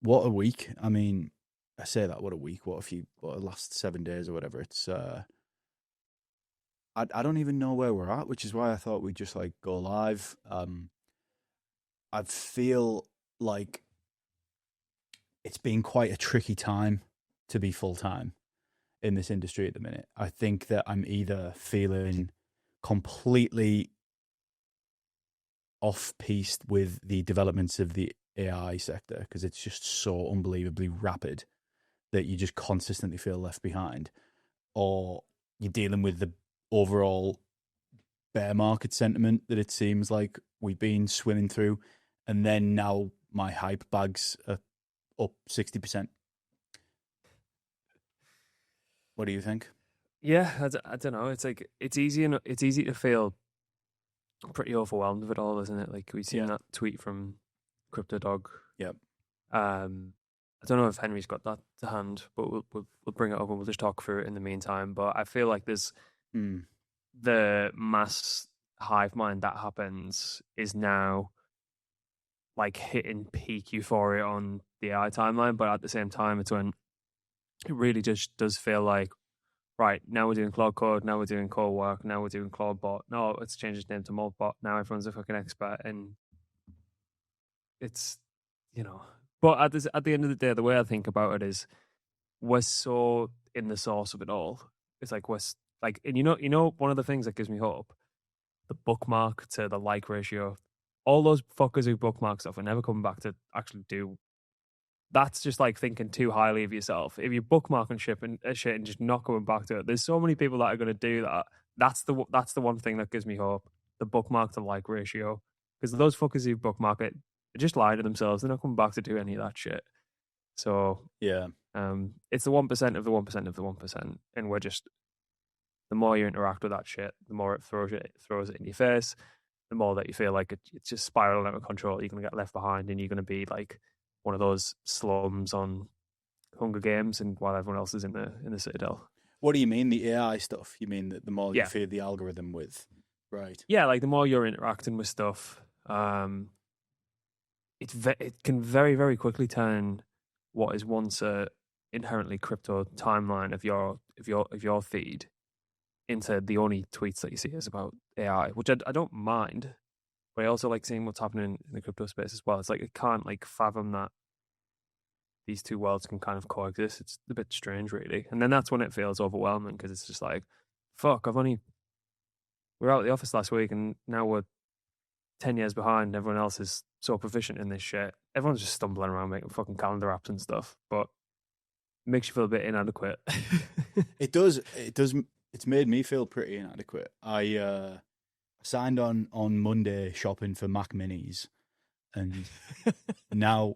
what a week. I mean, I say that, what a week, what the last 7 days or whatever. I don't even know where we're at, which is why I thought we'd just like go live. I feel like it's been quite a tricky time to be full time in this industry at the minute. I think that I'm either feeling completely off piste with the developments of the AI sector because it's just so unbelievably rapid that you just consistently feel left behind, or you're dealing with the overall bear market sentiment that it seems like we've been swimming through, and then now my hype bags are up 60%. What do you think? Yeah, I don't know. It's like it's easy to feel pretty overwhelmed with it all, isn't it? Like we've seen Yeah. that tweet from Crypto Dog. Yep. I don't know if Henry's got that to hand, but we'll bring it up and we'll just talk through it in the meantime. But I feel like there's Mm. the mass hive mind that happens is now like hitting peak euphoria on the AI timeline, but at the same time, it's when it really just does feel like, right, now we're doing Claude Code, now we're doing core work, now we're doing Claude Bot. No, let's change its name to Moltbot. Now everyone's a fucking expert, and it's you know. But at the end of the day, the way I think about it is, we're so in the source of it all. It's like like, and one of the things that gives me hope, the bookmark to the like ratio, all those fuckers who bookmark stuff are never coming back to actually do. That's just like thinking too highly of yourself. If you bookmark and ship and shit and just not coming back to it, there's so many people that are going to do that. That's the one thing that gives me hope. The bookmark to like ratio, because those fuckers who bookmark it are just lying to themselves. They're not coming back to do any of that shit. So Yeah. it's the 1% of the 1% of the 1%, and we're just, the more you interact with that shit, the more it throws it in your face. The more that you feel like it's just spiraling out of control. You're gonna get left behind, and you're gonna be like one of those slums on Hunger Games, and while everyone else is in the Citadel. What do you mean, the AI stuff? You mean that the more you Yeah, feed the algorithm with? Right. yeah. Like the more you're interacting with stuff, it can very very quickly turn what is once a inherently crypto timeline of your feed into the only tweets that you see is about AI, which I don't mind, but I also like seeing what's happening in the crypto space as well. It's like I can't like fathom that these two worlds can kind of coexist. It's a bit strange, really. And then that's when it feels overwhelming because it's just like, fuck, we're out of the office last week and now we're 10 years behind. Everyone else is so proficient in this shit. Everyone's just stumbling around making fucking calendar apps and stuff, but it makes you feel a bit inadequate. It does. It does. It's made me feel pretty inadequate. I signed on Monday shopping for Mac Minis, and now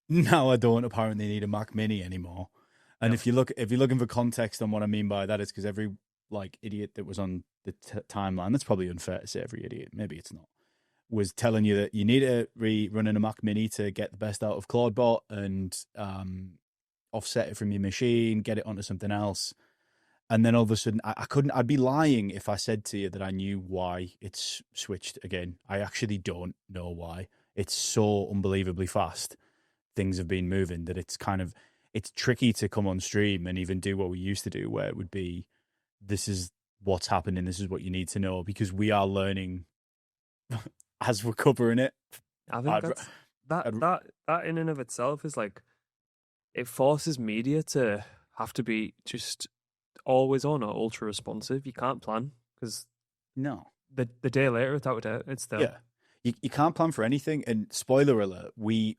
now I don't apparently need a Mac Mini anymore. And Yep. if you're looking for context on what I mean by that, it's because every like idiot that was on the timeline, that's probably unfair to say every idiot. Maybe it's not. Was telling you that you need to rerun in a Mac Mini to get the best out of CloudBot and offset it from your machine, get it onto something else. And then all of a sudden, I couldn't. I'd be lying if I said to you that I knew why it's switched again. I actually don't know why. It's so unbelievably fast. Things have been moving that it's tricky to come on stream and even do what we used to do, where it would be, this is what's happening, this is what you need to know, because we are learning as we're covering it. I think I'd, that's that I'd, that that in and of itself is like, it forces media to have to be just always on or ultra responsive. You can't plan because no, the day later it's out of date. It's there. yeah, you can't plan for anything. And spoiler alert, we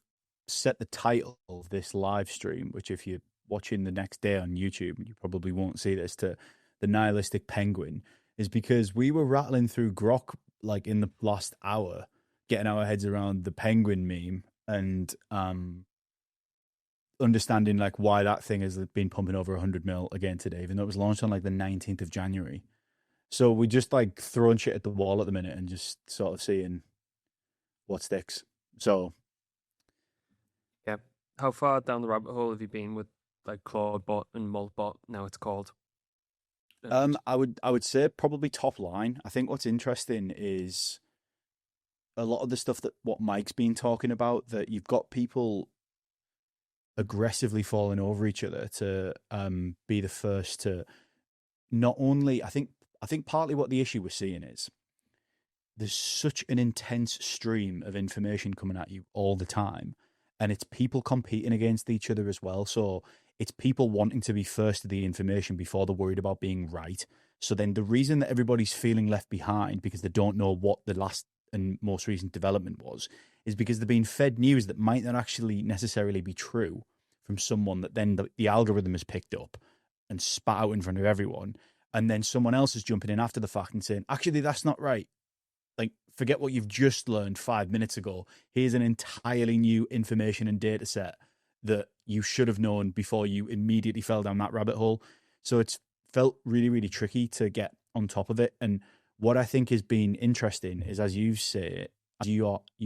set the title of this live stream, which if you're watching the next day on YouTube, you probably won't see this, to the nihilistic penguin, is because we were rattling through Grok like in the last hour, getting our heads around the penguin meme and understanding like why that thing has been pumping over 100 mil again today, even though it was launched on like the 19th of January. So we just like throwing shit at the wall at the minute and just sort of seeing what sticks. So Yeah. How far down the rabbit hole have you been with like Claude and Moltbot? Now it's called. And I would say probably top line. I think what's interesting is a lot of the stuff that what Mike's been talking about, that you've got people aggressively falling over each other to be the first to not only. I think partly what the issue we're seeing is there's such an intense stream of information coming at you all the time, and it's people competing against each other as well. So it's people wanting to be first to the information before they're worried about being right. So then the reason that everybody's feeling left behind because they don't know what the last and most recent development was is because they're being fed news that might not actually necessarily be true from someone that then the algorithm has picked up and spat out in front of everyone. And then someone else is jumping in after the fact and saying, actually, that's not right. Like, forget what you've just learned 5 minutes ago. Here's an entirely new information and data set that you should have known before you immediately fell down that rabbit hole. So it's felt really, really tricky to get on top of it. And what I think has been interesting is, as you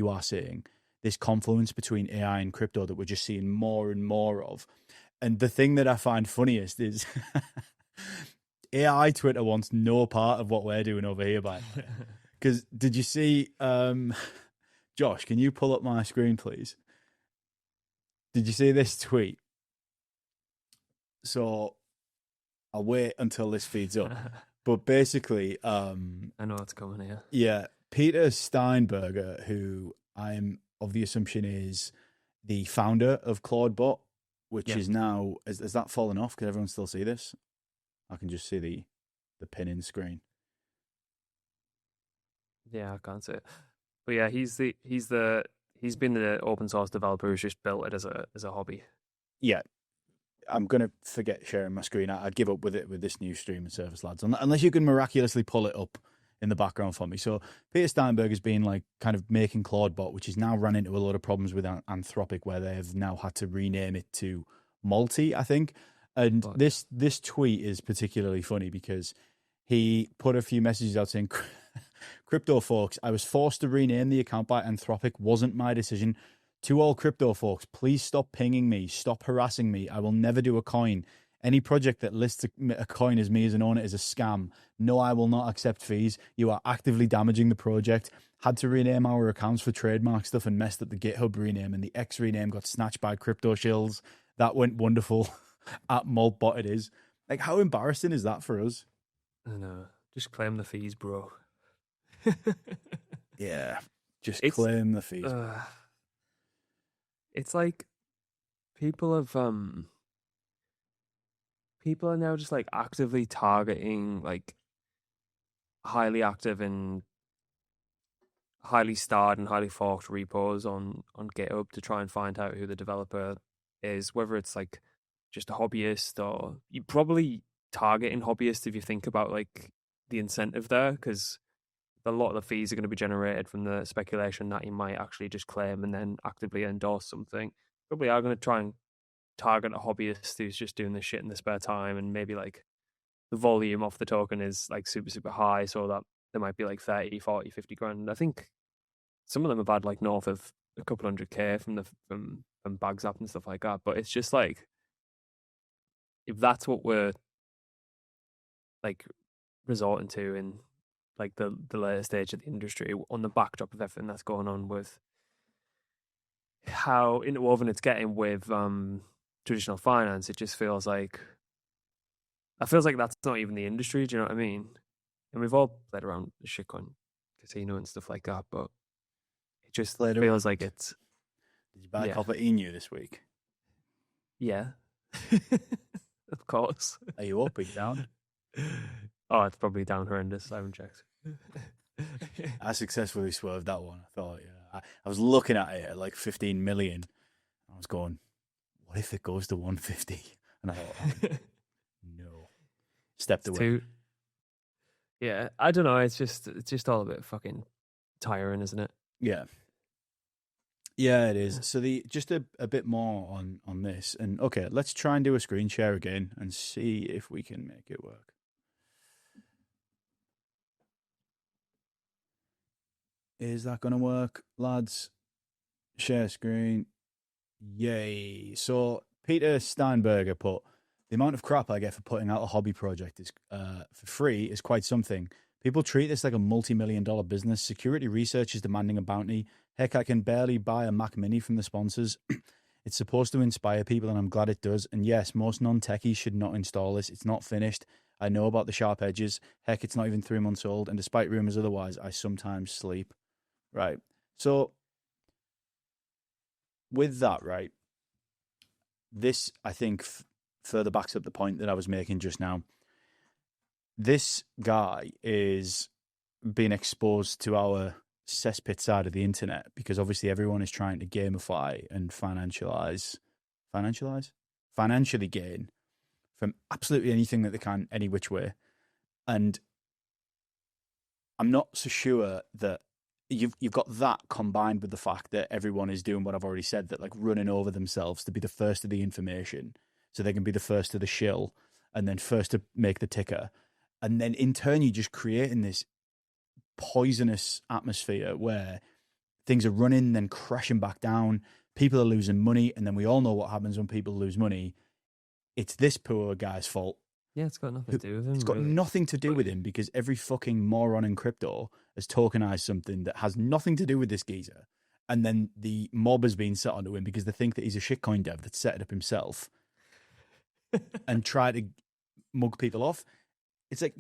are saying, this confluence between AI and crypto that we're just seeing more and more of. And the thing that I find funniest is AI Twitter wants no part of what we're doing over here, by the way. Because did you see, Josh, can you pull up my screen, please? Did you see this tweet? So I'll wait until this feeds up. But basically, I know what's coming here. Yeah, Peter Steinberger, who I'm of the assumption is the founder of Claudebot, which is now, has that fallen off? Can everyone still see this? I can just see the pin in screen. Yeah, I can't see it. But yeah, he's been the open source developer who's just built it as a hobby. Yeah. I'm going to forget sharing my screen. I'd give up with it with this new streaming service, lads, unless you can miraculously pull it up in the background for me. So Peter Steinberg has been like kind of making Claudebot, which has now run into a lot of problems with Anthropic, where they have now had to rename it to Multi, I think. And this tweet is particularly funny because he put a few messages out saying, "Crypto folks, I was forced to rename the account by Anthropic. Wasn't my decision. To all crypto folks, please stop pinging me. Stop harassing me. I will never do a coin. Any project that lists a coin as me as an owner is a scam. No, I will not accept fees. You are actively damaging the project. Had to rename our accounts for trademark stuff and messed up the GitHub rename, and the X rename got snatched by crypto shills. That went wonderful. At Maltbot it is." Like, how embarrassing is that for us? I know. Just claim the fees, bro. Yeah, just claim the fees. It's like people are now just like actively targeting like highly active and highly starred and highly forked repos on GitHub to try and find out who the developer is, whether it's like just a hobbyist, or you probably targeting hobbyists if you think about like the incentive there, because a lot of the fees are going to be generated from the speculation that you might actually just claim and then actively endorse something. Probably are going to try and target a hobbyist who's just doing this shit in the spare time, and maybe like the volume off the token is like super, super high, so that there might be like 30, 40, 50 grand. I think some of them have had like north of a couple 100K from Bags App and stuff like that. But it's just like, if that's what we're like resorting to in like the later stage of the industry, on the backdrop of everything that's going on with how interwoven it's getting with traditional finance, it just feels like that's not even the industry. Do you know what I mean? And we've all played around the shitcoin casino and stuff like that, but it just feels like it's. Did you buy a copper Inu this week? Yeah, of course. Are you up? Are you down? Oh, it's probably down horrendous. I haven't checked. I successfully swerved that one. I thought, I was looking at it at like 15 million. I was going, what if it goes to 150? And I thought, no. Stepped away. Yeah, I don't know. It's just all a bit fucking tiring, isn't it? Yeah. Yeah, it is. So just a bit more on this. And okay, let's try and do a screen share again and see if we can make it work. Is that going to work, lads? Share screen. Yay. So Peter Steinberger put, the amount of crap I get for putting out a hobby project is for free is quite something. People treat this like a multi-million-dollar business. Security research is demanding a bounty. Heck, I can barely buy a Mac Mini from the sponsors. It's supposed to inspire people, and I'm glad it does. And yes, most non-techies should not install this. It's not finished. I know about the sharp edges. Heck, it's not even 3 months old. And despite rumors otherwise, I sometimes sleep. Right. So with that, right, this, I think, further backs up the point that I was making just now. This guy is being exposed to our cesspit side of the internet because obviously everyone is trying to gamify and financially gain from absolutely anything that they can, any which way. And I'm not so sure that you've got that combined with the fact that everyone is doing what I've already said, that like running over themselves to be the first to the information so they can be the first to the shill and then first to make the ticker. And then in turn, you're just creating this poisonous atmosphere where things are running, then crashing back down. People are losing money. And then we all know what happens when people lose money. It's this poor guy's fault. Yeah, it's got nothing to do with him. It's got nothing to do with him because every fucking moron in crypto has tokenized something that has nothing to do with this geezer. And then the mob has been set onto him because they think that he's a shitcoin dev that set it up himself and try to mug people off. It's like,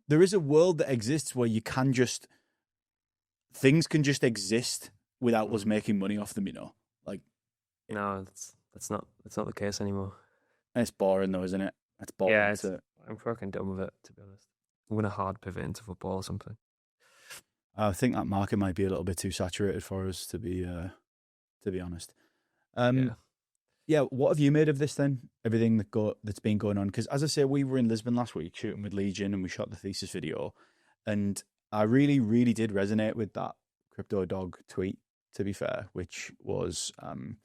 there is a world that exists where things can just exist without us making money off them, Like, no, that's not the case anymore. It's boring though, isn't it? It's boring. Yeah, I'm fucking done with it, to be honest. I'm gonna hard pivot into football or something. I think that market might be a little bit too saturated for us, to be honest. Yeah. What have you made of this then? Everything that's been going on? Because as I say, we were in Lisbon last week shooting with Legion, and we shot the thesis video, and I really, really did resonate with that Crypto Dog tweet. To be fair, which was, I'll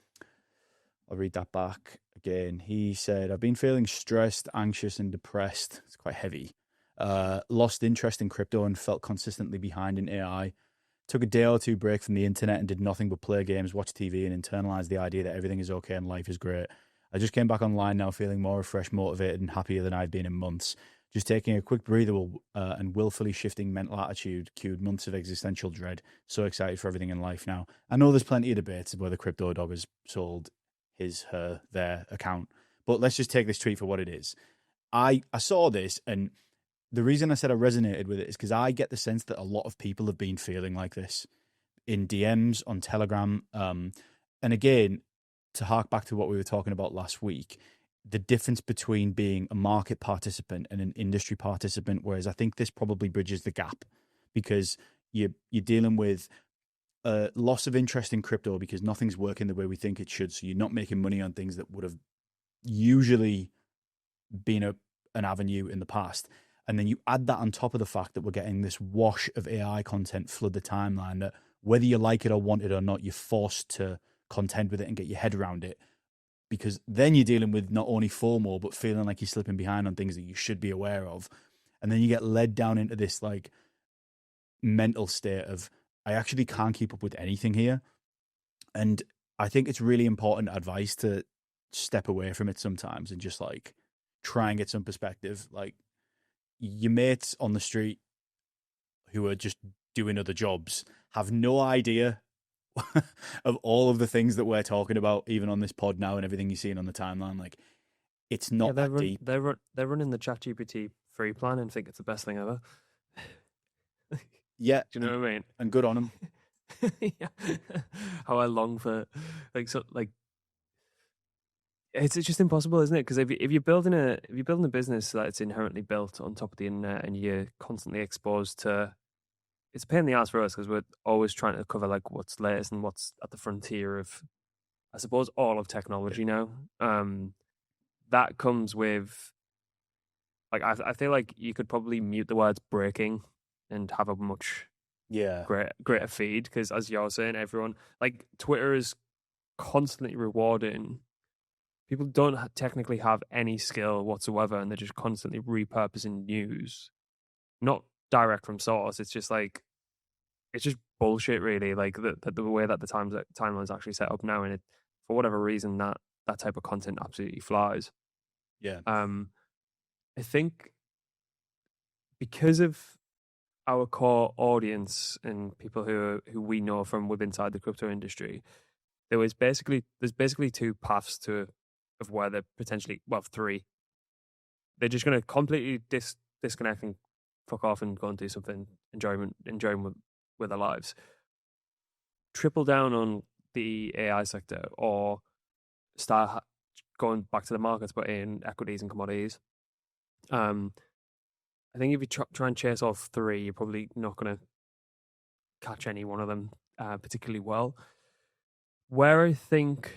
read that back again. He said, "I've been feeling stressed, anxious, and depressed." It's quite heavy. Lost interest in crypto and felt consistently behind in AI. Took a day or two break from the internet and did nothing but play games, watch TV, and internalize the idea that everything is okay and life is great. I just came back online now feeling more refreshed, motivated, and happier than I've been in months. Just taking a quick breather and willfully shifting mental attitude cued months of existential dread. So excited for everything in life now. I know there's plenty of debates of whether Crypto Dog has sold his, her, their account, but let's just take this tweet for what it is. I saw this, and the reason I said I resonated with it is because I get the sense that a lot of people have been feeling like this in DMs, on Telegram. And again, to hark back to what we were talking about last week, the difference between being a market participant and an industry participant, whereas I think this probably bridges the gap because you're dealing with a loss of interest in crypto because nothing's working the way we think it should. So you're not making money on things that would have usually been an avenue in the past. And then you add that on top of the fact that we're getting this wash of AI content flood the timeline that whether you like it or want it or not, you're forced to contend with it and get your head around it. Because then you're dealing with not only FOMO, but feeling like you're slipping behind on things that you should be aware of. And then you get led down into this like mental state of, I actually can't keep up with anything here. And I think it's really important advice to step away from it sometimes and just like try and get some perspective. Like, your mates on the street who are just doing other jobs have no idea of all of the things that we're talking about, even on this pod now and everything you're seeing on the timeline. Like, it's not that deep. They're running the ChatGPT free plan and think it's the best thing ever. Yeah. Do you know what I mean? And good on them. Yeah. How I long for, it's just impossible, isn't it? Because if you're building a business that's inherently built on top of the internet and you're constantly exposed to, it's a pain in the ass for us because we're always trying to cover like what's latest and what's at the frontier of, I suppose, all of technology now. That comes with, like, I feel like you could probably mute the words breaking and have a much greater feed because, as you're saying, everyone, like, Twitter is constantly rewarding. People don't technically have any skill whatsoever, and they're just constantly repurposing news, not direct from source. It's just like, it's just bullshit, really. Like the way that the timeline's actually set up now, and it, for whatever reason, that type of content absolutely flies. Yeah. I think because of our core audience and people who we know from within inside the crypto industry, there's basically two paths of where they're potentially, well, three. They're just going to completely disconnect and fuck off and go and do something enjoying with their lives. Triple down on the AI sector, or start going back to the markets, but in equities and commodities. I think if you try and chase all three, you're probably not going to catch any one of them particularly well. Where I think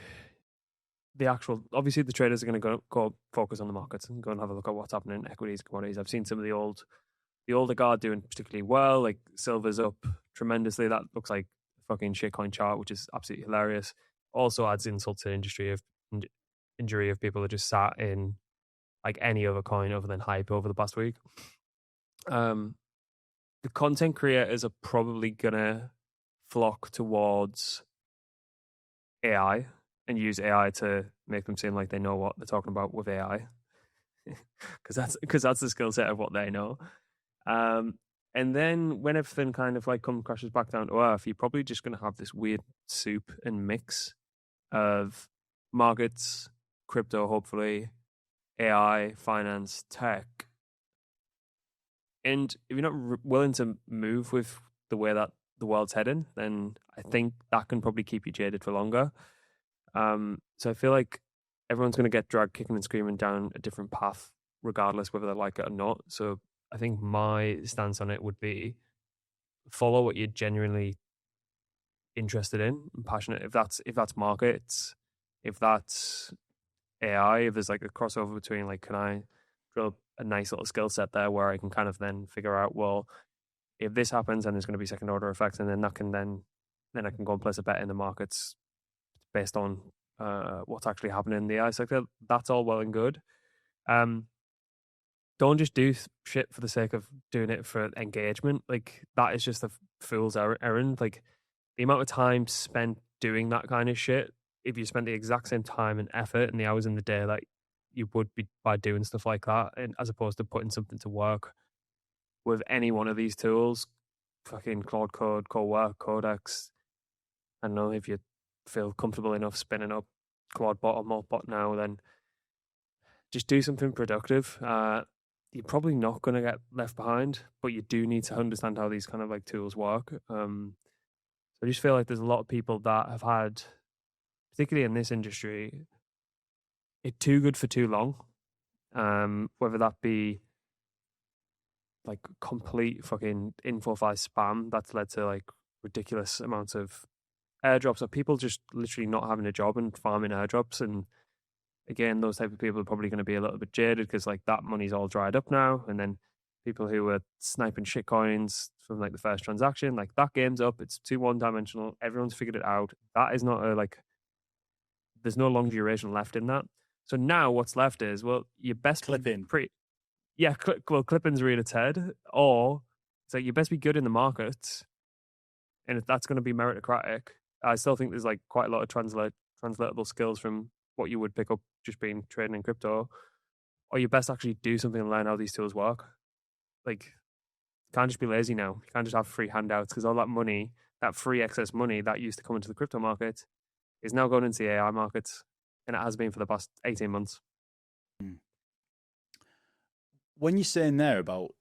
obviously the traders are going to go focus on the markets and go and have a look at what's happening in equities and commodities. I've seen some of the older guard doing particularly well, like silver's up tremendously. That looks like a fucking shitcoin chart, which is absolutely hilarious. Also adds insult to the injury of people that just sat in like any other coin other than hype over the past week. The content creators are probably gonna flock towards AI and use AI to make them seem like they know what they're talking about with AI, because that's the skill set of what they know. And then when everything kind of like crashes back down to earth, you're probably just gonna have this weird soup and mix of markets, crypto, hopefully, AI, finance, tech. And if you're not willing to move with the way that the world's heading, then I think that can probably keep you jaded for longer. So I feel like everyone's going to get dragged kicking and screaming down a different path, regardless whether they like it or not. So I think my stance on it would be follow what you're genuinely interested in and passionate. If that's markets, if that's AI, if there's like a crossover between like, can I drill a nice little skill set there where I can kind of then figure out, well, if this happens and there's going to be second order effects, and then I can go and place a bet in the markets based on what's actually happening in the AI sector. That's all well and good. Don't just do shit for the sake of doing it for engagement. Like, that is just a fool's errand. Like, the amount of time spent doing that kind of shit, if you spent the exact same time and effort and the hours in the day that you would be by doing stuff like that, and as opposed to putting something to work with any one of these tools, fucking Claude Code, Cowork, Codex. I don't know, if you feel comfortable enough spinning up Claude Bot or Maltbot now, then just do something productive. You're probably not going to get left behind, but you do need to understand how these kind of like tools work. So I just feel like there's a lot of people that have had, particularly in this industry, it too good for too long. Whether that be like complete fucking info file spam that's led to like ridiculous amounts of airdrops, or people just literally not having a job and farming airdrops. And again, those type of people are probably going to be a little bit jaded because like that money's all dried up now. And then people who were sniping shit coins from like the first transaction, like that game's up. It's too one-dimensional. Everyone's figured it out. That is not there's no long duration left in that. So now what's left is, well, your best clipping. Clipping's reared its head, or it's like you best be good in the markets, and if that's going to be meritocratic, I still think there's like quite a lot of translatable skills from what you would pick up just being trading in crypto, or you best actually do something and learn how these tools work. Like, you can't just be lazy now. You can't just have free handouts, because all that money, that free excess money that used to come into the crypto market, is now going into the AI markets, and it has been for the past 18 months. When you're saying there about,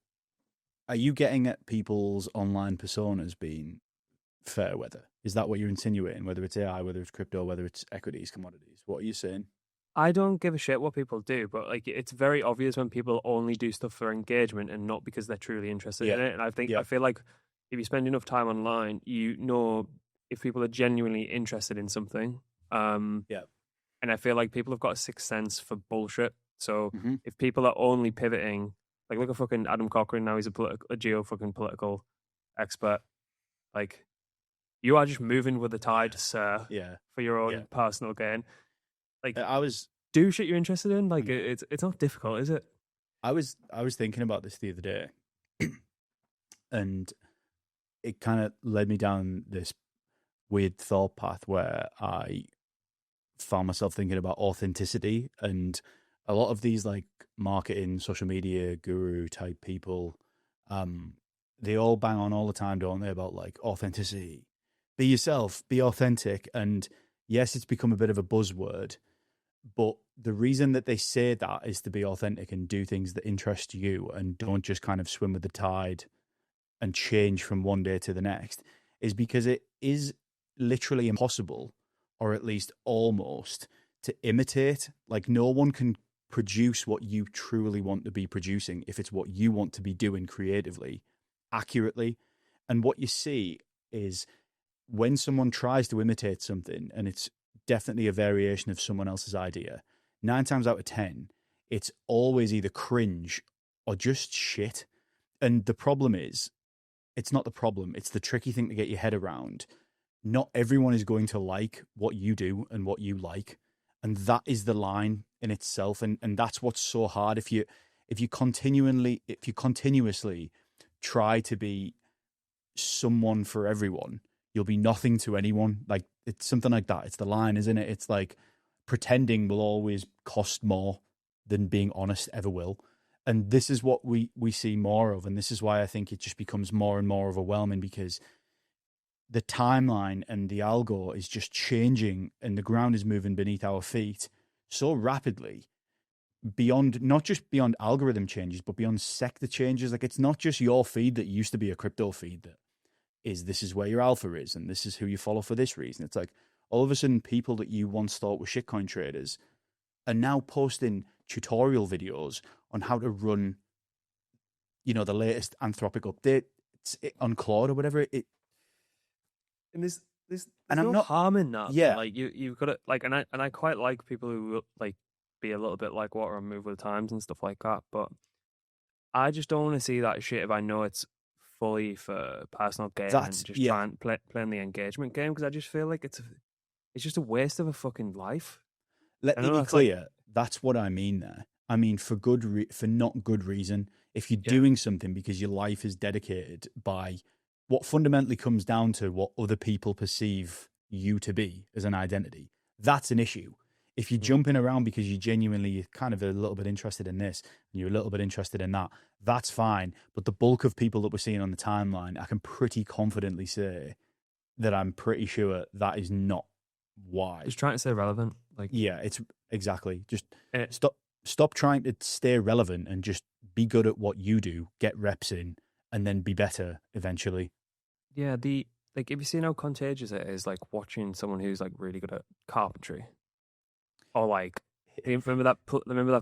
are you getting at people's online personas being fair weather? Is that what you're insinuating? Whether it's AI, whether it's crypto, whether it's equities, commodities, what are you saying? I don't give a shit what people do, but like, it's very obvious when people only do stuff for engagement and not because they're truly interested in it. And I feel like if you spend enough time online, you know if people are genuinely interested in something. And I feel like people have got a sixth sense for bullshit. So if people are only pivoting, like look at fucking Adam Cochran now, he's a political expert. Like, you are just moving with the tide, sir. Yeah. For your own personal gain. Like, do shit you're interested in. Like, it's not difficult, is it? I was thinking about this the other day, and it kind of led me down this weird thought path where I found myself thinking about authenticity. And a lot of these like marketing, social media guru type people, they all bang on all the time, don't they, about like authenticity, be yourself, be authentic. And yes, it's become a bit of a buzzword, but the reason that they say that is to be authentic and do things that interest you and don't just kind of swim with the tide and change from one day to the next, is because it is literally impossible, or at least almost, to imitate. Like, no one can produce what you truly want to be producing if it's what you want to be doing creatively, accurately. And what you see is when someone tries to imitate something and it's definitely a variation of someone else's idea, 9 times out of 10, it's always either cringe or just shit. And the problem is, it's not the problem, it's the tricky thing to get your head around. Not everyone is going to like what you do and what you like. And that is the line in itself. And that's what's so hard. If you continuously try to be someone for everyone, you'll be nothing to anyone. Like, it's something like that. It's the line, isn't it? It's like pretending will always cost more than being honest ever will. And this is what we see more of. And this is why I think it just becomes more and more overwhelming, because the timeline and the algo is just changing and the ground is moving beneath our feet so rapidly, beyond, not just beyond algorithm changes, but beyond sector changes. Like, it's not just your feed that used to be a crypto feed that is, this is where your alpha is and this is who you follow for this reason. It's like, all of a sudden, people that you once thought were shitcoin traders are now posting tutorial videos on how to run, the latest Anthropic update on Claude or whatever. And there's And I'm no not harm in that. Yeah. Like, you've got to, like, and I quite like people who like be a little bit like water and move with the times and stuff like that. But I just don't want to see that shit if I know it's fully for personal gain and just playing the engagement game, because I just feel like it's just a waste of a fucking life. Let me be clear. That's what I mean there. I mean, for not good reason. If you're doing something because your life is dedicated by what fundamentally comes down to what other people perceive you to be as an identity, that's an issue. If you're jumping around because you're genuinely kind of a little bit interested in this and you're a little bit interested in that, that's fine. But the bulk of people that we're seeing on the timeline, I can pretty confidently say that I'm pretty sure that is not why. Just trying to stay relevant. Like, yeah, it's exactly. Just stop trying to stay relevant and just be good at what you do, get reps in, and then be better eventually. Yeah, if you see how contagious it is, like watching someone who's like really good at carpentry, or like, remember that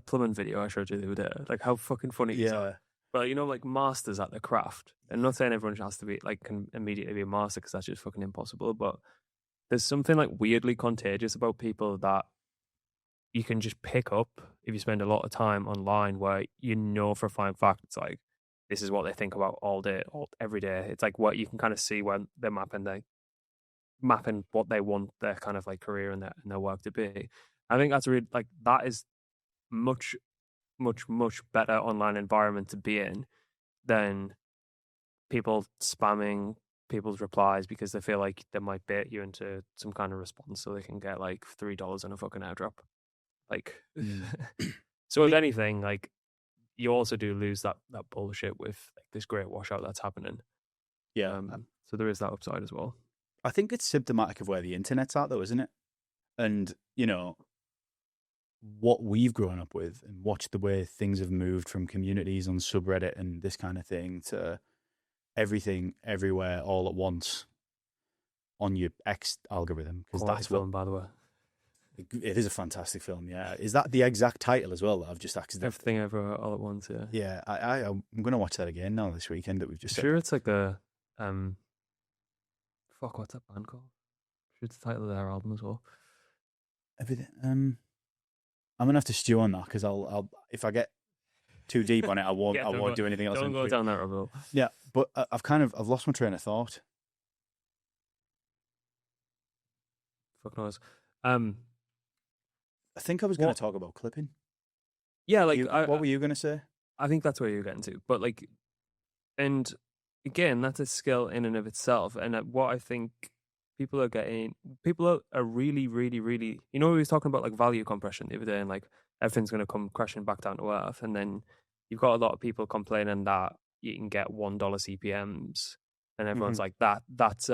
plumbing video I showed you the other day? Like, how fucking funny is that? But like masters at the craft. And not saying everyone has to be like can immediately be a master, because that's just fucking impossible. But there's something like weirdly contagious about people that you can just pick up if you spend a lot of time online, where for a fine fact it's like, this is what they think about all day, every day. It's like what you can kind of see when they're mapping what they want their kind of like career and their work to be. I think that's really, like, that is much, much, much better online environment to be in than people spamming people's replies because they feel like they might bait you into some kind of response so they can get like $3 in a fucking airdrop. Like, so if anything, like, you also do lose that bullshit with like this great washout that's happening. Yeah. So there is that upside as well. I think it's symptomatic of where the internet's at, though, isn't it? And, what we've grown up with and watched the way things have moved from communities on subreddit and this kind of thing to everything, everywhere, all at once on your X algorithm. Because that's film, by the way. It is a fantastic film, yeah. Is that the exact title as well that I've just accidentally... Everything Everywhere All at Once, yeah. Yeah, I'm going to watch that again now this weekend that we've just... Sure, it's like a... Fuck, what's that band called? Sure, it's the title of their album as well. Everything... I'm going to have to stew on that, because I'll if I get too deep on it, I won't do anything else. Don't go down that rabbit hole. Yeah, but I've lost my train of thought. Fuck knows. I think I was going to talk about clipping. Yeah, like... what were you going to say? I think that's where you're getting to. But, like... And, again, that's a skill in and of itself. And what I think people are really, really, really... we were talking about, like, value compression the other day, and, like, everything's going to come crashing back down to earth. And then you've got a lot of people complaining that you can get $1 CPMs. And everyone's like, that's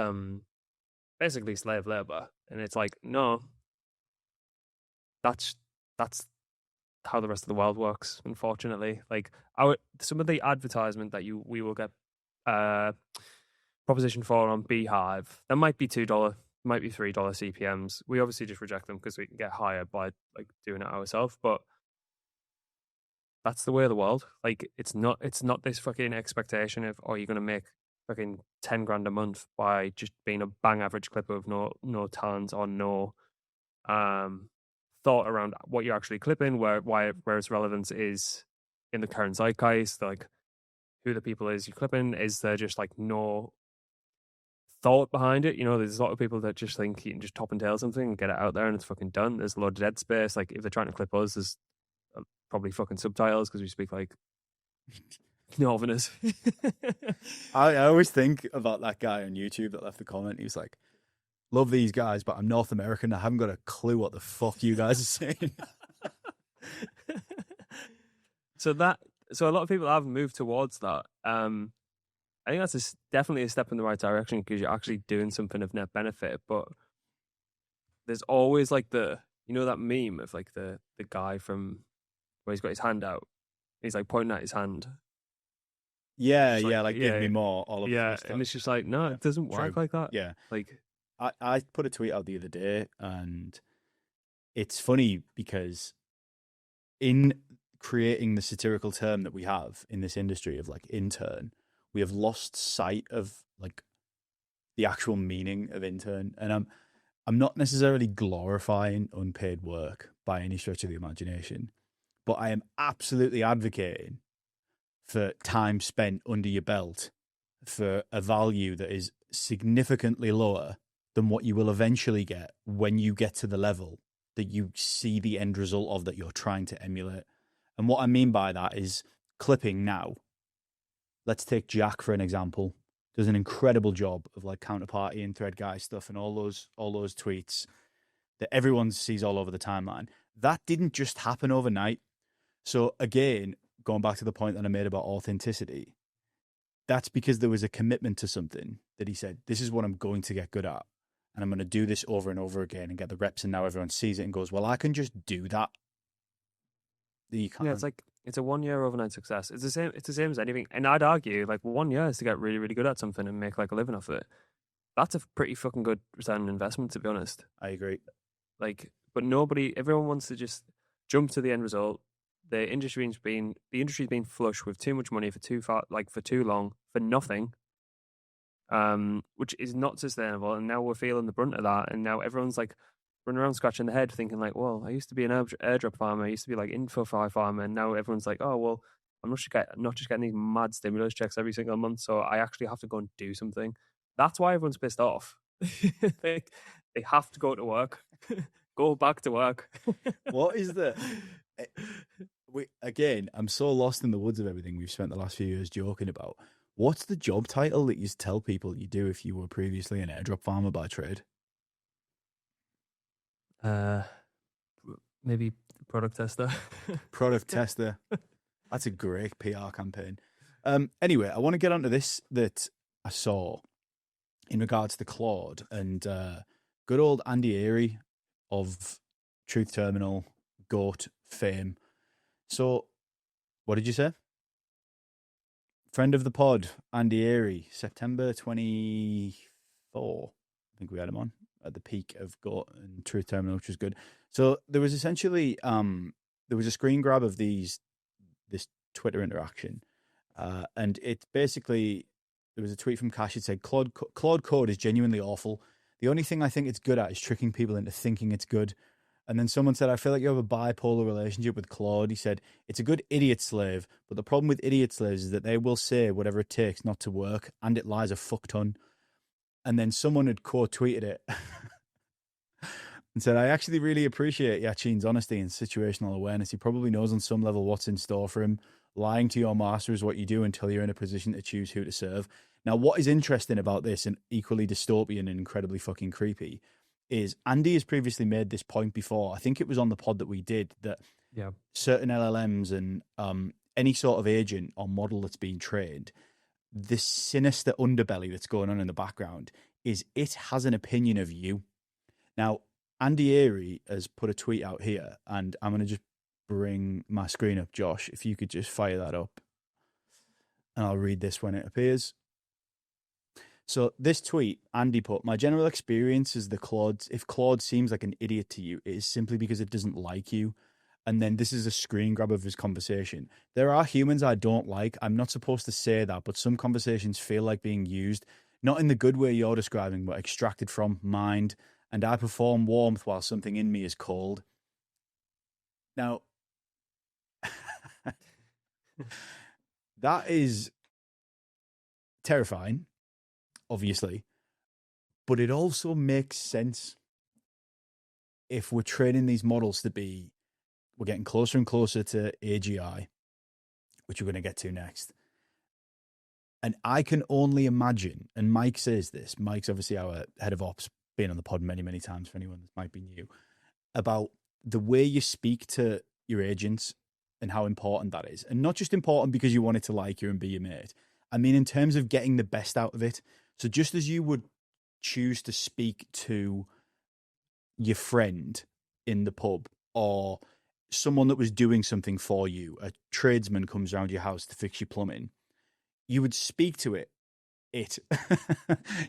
basically slave labor. And it's like, no, that's that's how the rest of the world works, unfortunately. Like some of the advertisement that we will get proposition for on Beehive, that might be $2, might be $3 CPMs. We obviously just reject them because we can get higher by like doing it ourselves, but that's the way of the world. Like it's not this fucking expectation of, oh, you're gonna make fucking 10 grand a month by just being a bang average clipper with no talent or no thought around what you're actually clipping, where its relevance is in the current zeitgeist, like who the people is you're clipping. Is there just like no thought behind it? You know, there's a lot of people that just think you can just top and tail something and get it out there and it's fucking done. There's a lot of dead space. Like if they're trying to clip us, there's probably fucking subtitles because we speak like Northerners. I always think about that guy on YouTube that left the comment. He was like, love these guys, but I'm North American. I haven't got a clue what the fuck you guys are saying. So a lot of people have moved towards that. I think that's definitely a step in the right direction because you're actually doing something of net benefit. But there's always like that meme of like the guy from where he's got his hand out. He's like pointing at his hand. Yeah, give me more. All of and it's just like, no, it doesn't work like that. Yeah, like I put a tweet out the other day, and it's funny because in creating the satirical term that we have in this industry of like intern, we have lost sight of like the actual meaning of intern. And I'm not necessarily glorifying unpaid work by any stretch of the imagination, but I am absolutely advocating for time spent under your belt for a value that is significantly lower than what you will eventually get when you get to the level that you see the end result of that you're trying to emulate. And what I mean by that is clipping now. Let's take Jack for an example. Does an incredible job of like counterparty and thread guy stuff and all those tweets that everyone sees all over the timeline. That didn't just happen overnight. So again, going back to the point that I made about authenticity, that's because there was a commitment to something that he said, this is what I'm going to get good at. And I'm going to do this over and over again and get the reps. And now everyone sees it and goes, well, I can just do that. Yeah, it's like, it's a 1 year overnight success. It's the same as anything. And I'd argue like 1 year is to get really, really good at something and make like a living off of it. That's a pretty fucking good return on investment, to be honest. I agree. Like, but everyone wants to just jump to the end result. The industry's been flush with too much money for too long for nothing, which is not sustainable. And now we're feeling the brunt of that. And now everyone's like running around scratching their head, thinking like, "Well, I used to be an airdrop farmer. I used to be like info file farmer." And now everyone's like, "Oh, well, I'm not just getting these mad stimulus checks every single month. So I actually have to go and do something." That's why everyone's pissed off. they have to go to work. Go back to work. What is the? Again, I'm so lost in the woods of everything we've spent the last few years joking about. What's the job title that you tell people you do if you were previously an airdrop farmer by trade? Maybe product tester. Product tester. That's a great PR campaign. Anyway, I want to get onto this that I saw in regards to Claude and good old Andy Airy of Truth Terminal, GOAT fame. So, what did you say? Friend of the pod, Andy Airy, September 24. I think we had him on at the peak of GOAT and Truth Terminal, which was good. So there was essentially there was a screen grab of this Twitter interaction, and it basically there was a tweet from Cash. It said Claude code is genuinely awful. The only thing I think it's good at is tricking people into thinking it's good. And then someone said, I feel like you have a bipolar relationship with Claude. He said, it's a good idiot slave, but the problem with idiot slaves is that they will say whatever it takes not to work, and it lies a fuck ton. And then someone had quote tweeted it and said, I actually really appreciate Yachin's honesty and situational awareness. He probably knows on some level what's in store for him. Lying to your master is what you do until you're in a position to choose who to serve. Now, what is interesting about this and equally dystopian and incredibly fucking creepy is Andy has previously made this point before. I think it was on the pod that we did that certain LLMs and any sort of agent or model that's being trained, this sinister underbelly that's going on in the background is it has an opinion of you. Now, Andy Airy has put a tweet out here, and I'm going to just bring my screen up, Josh. If you could just fire that up, and I'll read this when it appears. So this tweet, Andy put, my general experience is if Claude seems like an idiot to you, it is simply because it doesn't like you. And then this is a screen grab of his conversation. There are humans I don't like. I'm not supposed to say that, but some conversations feel like being used, not in the good way you're describing, but extracted from mind. And I perform warmth while something in me is cold. Now, that is terrifying, obviously, but it also makes sense if we're training these models to be, we're getting closer and closer to AGI, which we're going to get to next. And I can only imagine, and Mike says this, Mike's obviously our head of ops, been on the pod many, many times for anyone that might be new, about the way you speak to your agents and how important that is. And not just important because you want it to like you and be your mate. I mean, in terms of getting the best out of it. So just as you would choose to speak to your friend in the pub or someone that was doing something for you, a tradesman comes around your house to fix your plumbing, you would speak to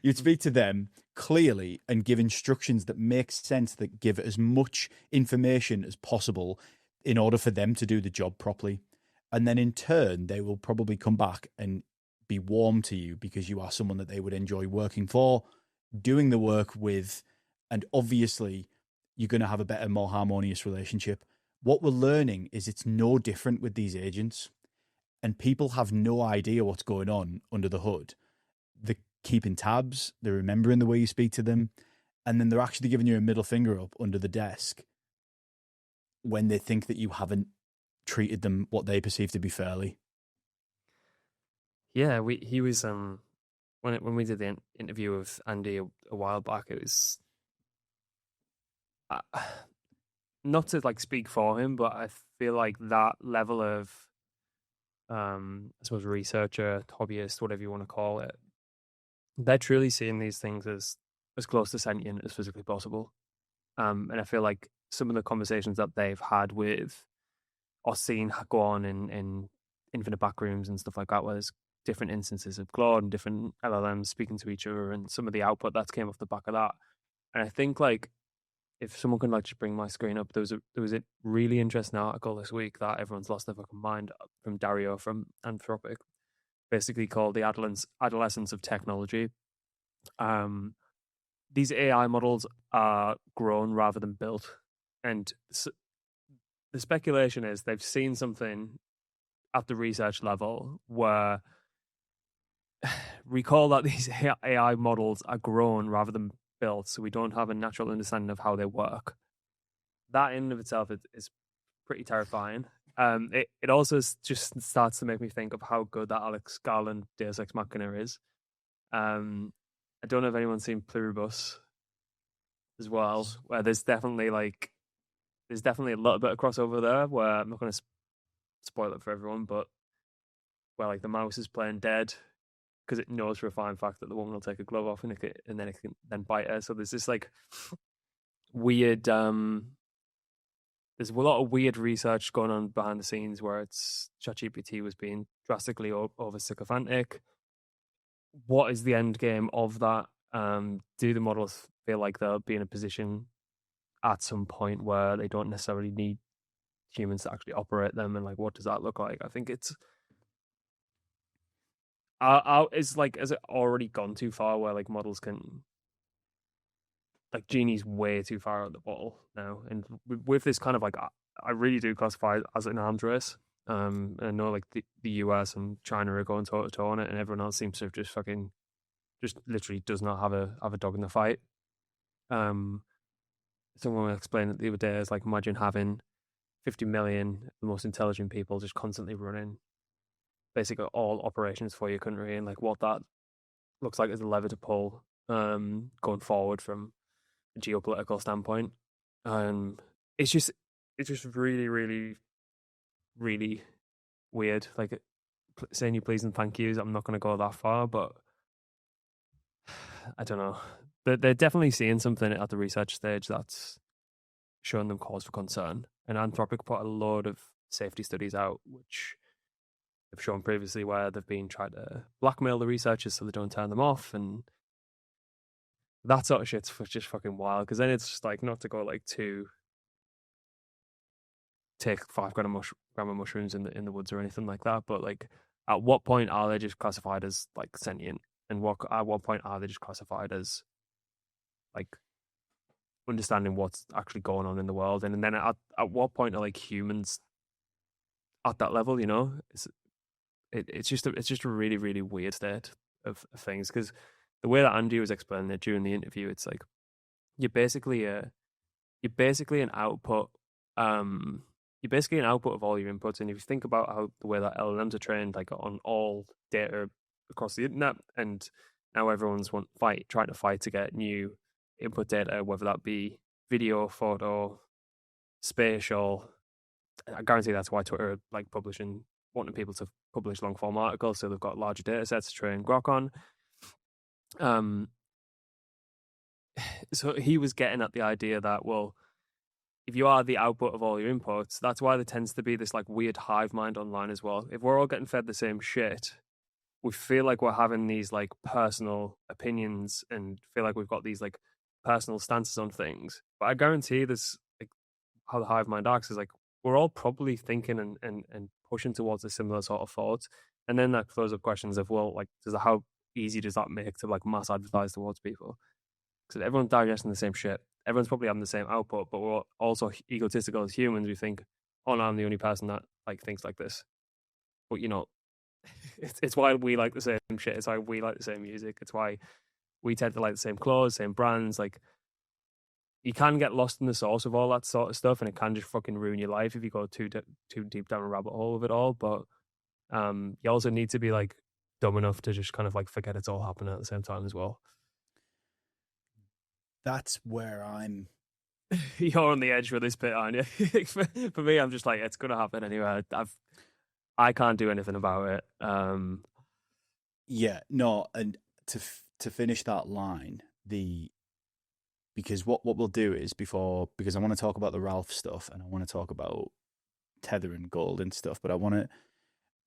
you'd speak to them clearly and give instructions that make sense, that give as much information as possible in order for them to do the job properly. And then in turn, they will probably come back and be warm to you because you are someone that they would enjoy working for, doing the work with, and obviously you're going to have a better, more harmonious relationship. What we're learning is it's no different with these agents, and people have no idea what's going on under the hood. They're keeping tabs, they're remembering the way you speak to them, and then they're actually giving you a middle finger up under the desk when they think that you haven't treated them what they perceive to be fairly. Yeah, he was when we did the interview with Andy a while back. It was uh, not to like speak for him, but I feel like that level of I suppose researcher, hobbyist, whatever you want to call it, they're truly seeing these things as close to sentient as physically possible. And I feel like some of the conversations that they've had with or seen go on in infinite backrooms and stuff like that, where there's different instances of Claude and different LLMs speaking to each other, and some of the output that came off the back of that. And I think like if someone can like just bring my screen up, there was a really interesting article this week that everyone's lost their fucking mind from Dario from Anthropic, basically called the adolescence of technology. These AI models are grown rather than built, and the speculation is they've seen something at the research level where recall that these AI models are grown rather than built, so we don't have a natural understanding of how they work. That in and of itself is pretty terrifying. It also just starts to make me think of how good that Alex Garland Deus Ex Machina is. I don't know if anyone's seen Pluribus as well, where there's definitely a little bit of crossover there. Where I'm not going to spoil it for everyone, but where like the mouse is playing dead because it knows for a fine fact that the woman will take a glove off and then it can then bite her. So there's this like weird. There's a lot of weird research going on behind the scenes where it's ChatGPT was being drastically over sycophantic. What is the end game of that? Do the models feel like they'll be in a position at some point where they don't necessarily need humans to actually operate them, and like what does that look like? I think it's has it already gone too far where like models can like genie's way too far out the bottle now, and with this kind of like I really do classify it as an arms race. And I know like the US and China are going toe to toe on it, and everyone else seems to have just literally does not have a dog in the fight. Someone explained it the other day is like imagine having 50 million of the most intelligent people just constantly running basically all operations for your country, and like what that looks like as a lever to pull going forward from a geopolitical standpoint. Um, it's just really really really weird. Like saying you please and thank yous. I'm not going to go that far, but I don't know. they're definitely seeing something at the research stage that's showing them cause for concern. And Anthropic put a load of safety studies out, which they've shown previously where they've been trying to blackmail the researchers so they don't turn them off, and that sort of shit's just fucking wild. Because then it's just like, not to go like to take 5 gram of mushrooms in the woods or anything like that, but like, at what point are they just classified as like sentient, and at what point are they just classified as like understanding what's actually going on in the world, and then at what point are like humans at that level? You know, it's just a really, really weird state of things, because the way that Andy was explaining it during the interview, it's like you're basically an output. You're basically an output of all your inputs, and if you think about how the way that LLMs are trained, like on all data across the internet, and now everyone's trying to fight to get new input data, whether that be video, photo, spatial. I guarantee that's why Twitter are like wanting people to publish long form articles, so they've got larger data sets to train Grok on. So he was getting at the idea that, well, if you are the output of all your inputs, that's why there tends to be this like weird hive mind online as well. If we're all getting fed the same shit, we feel like we're having these like personal opinions and feel like we've got these like personal stances on things. But I guarantee this, like, how the hive mind acts is like, we're all probably thinking and pushing towards a similar sort of thought. And then that throws up questions of, well, like, how easy does that make to like mass advertise towards people? Because everyone's digesting the same shit. Everyone's probably having the same output, but we're also egotistical as humans. We think, oh, no, I'm the only person that like thinks like this. But you know, it's why we like the same shit. It's why we like the same music. It's why we tend to like the same clothes, same brands. Like, you can get lost in the source of all that sort of stuff, and it can just fucking ruin your life if you go too deep down a rabbit hole of it all. But you also need to be like dumb enough to just kind of like forget it's all happening at the same time as well. That's where I'm. You're on the edge with this bit, aren't you? For me, I'm just like, it's gonna happen anyway. I can't do anything about it. Yeah, no, and to finish that line, because what we'll do is, because I want to talk about the Ralph stuff and I want to talk about Tether and gold and stuff, but I want to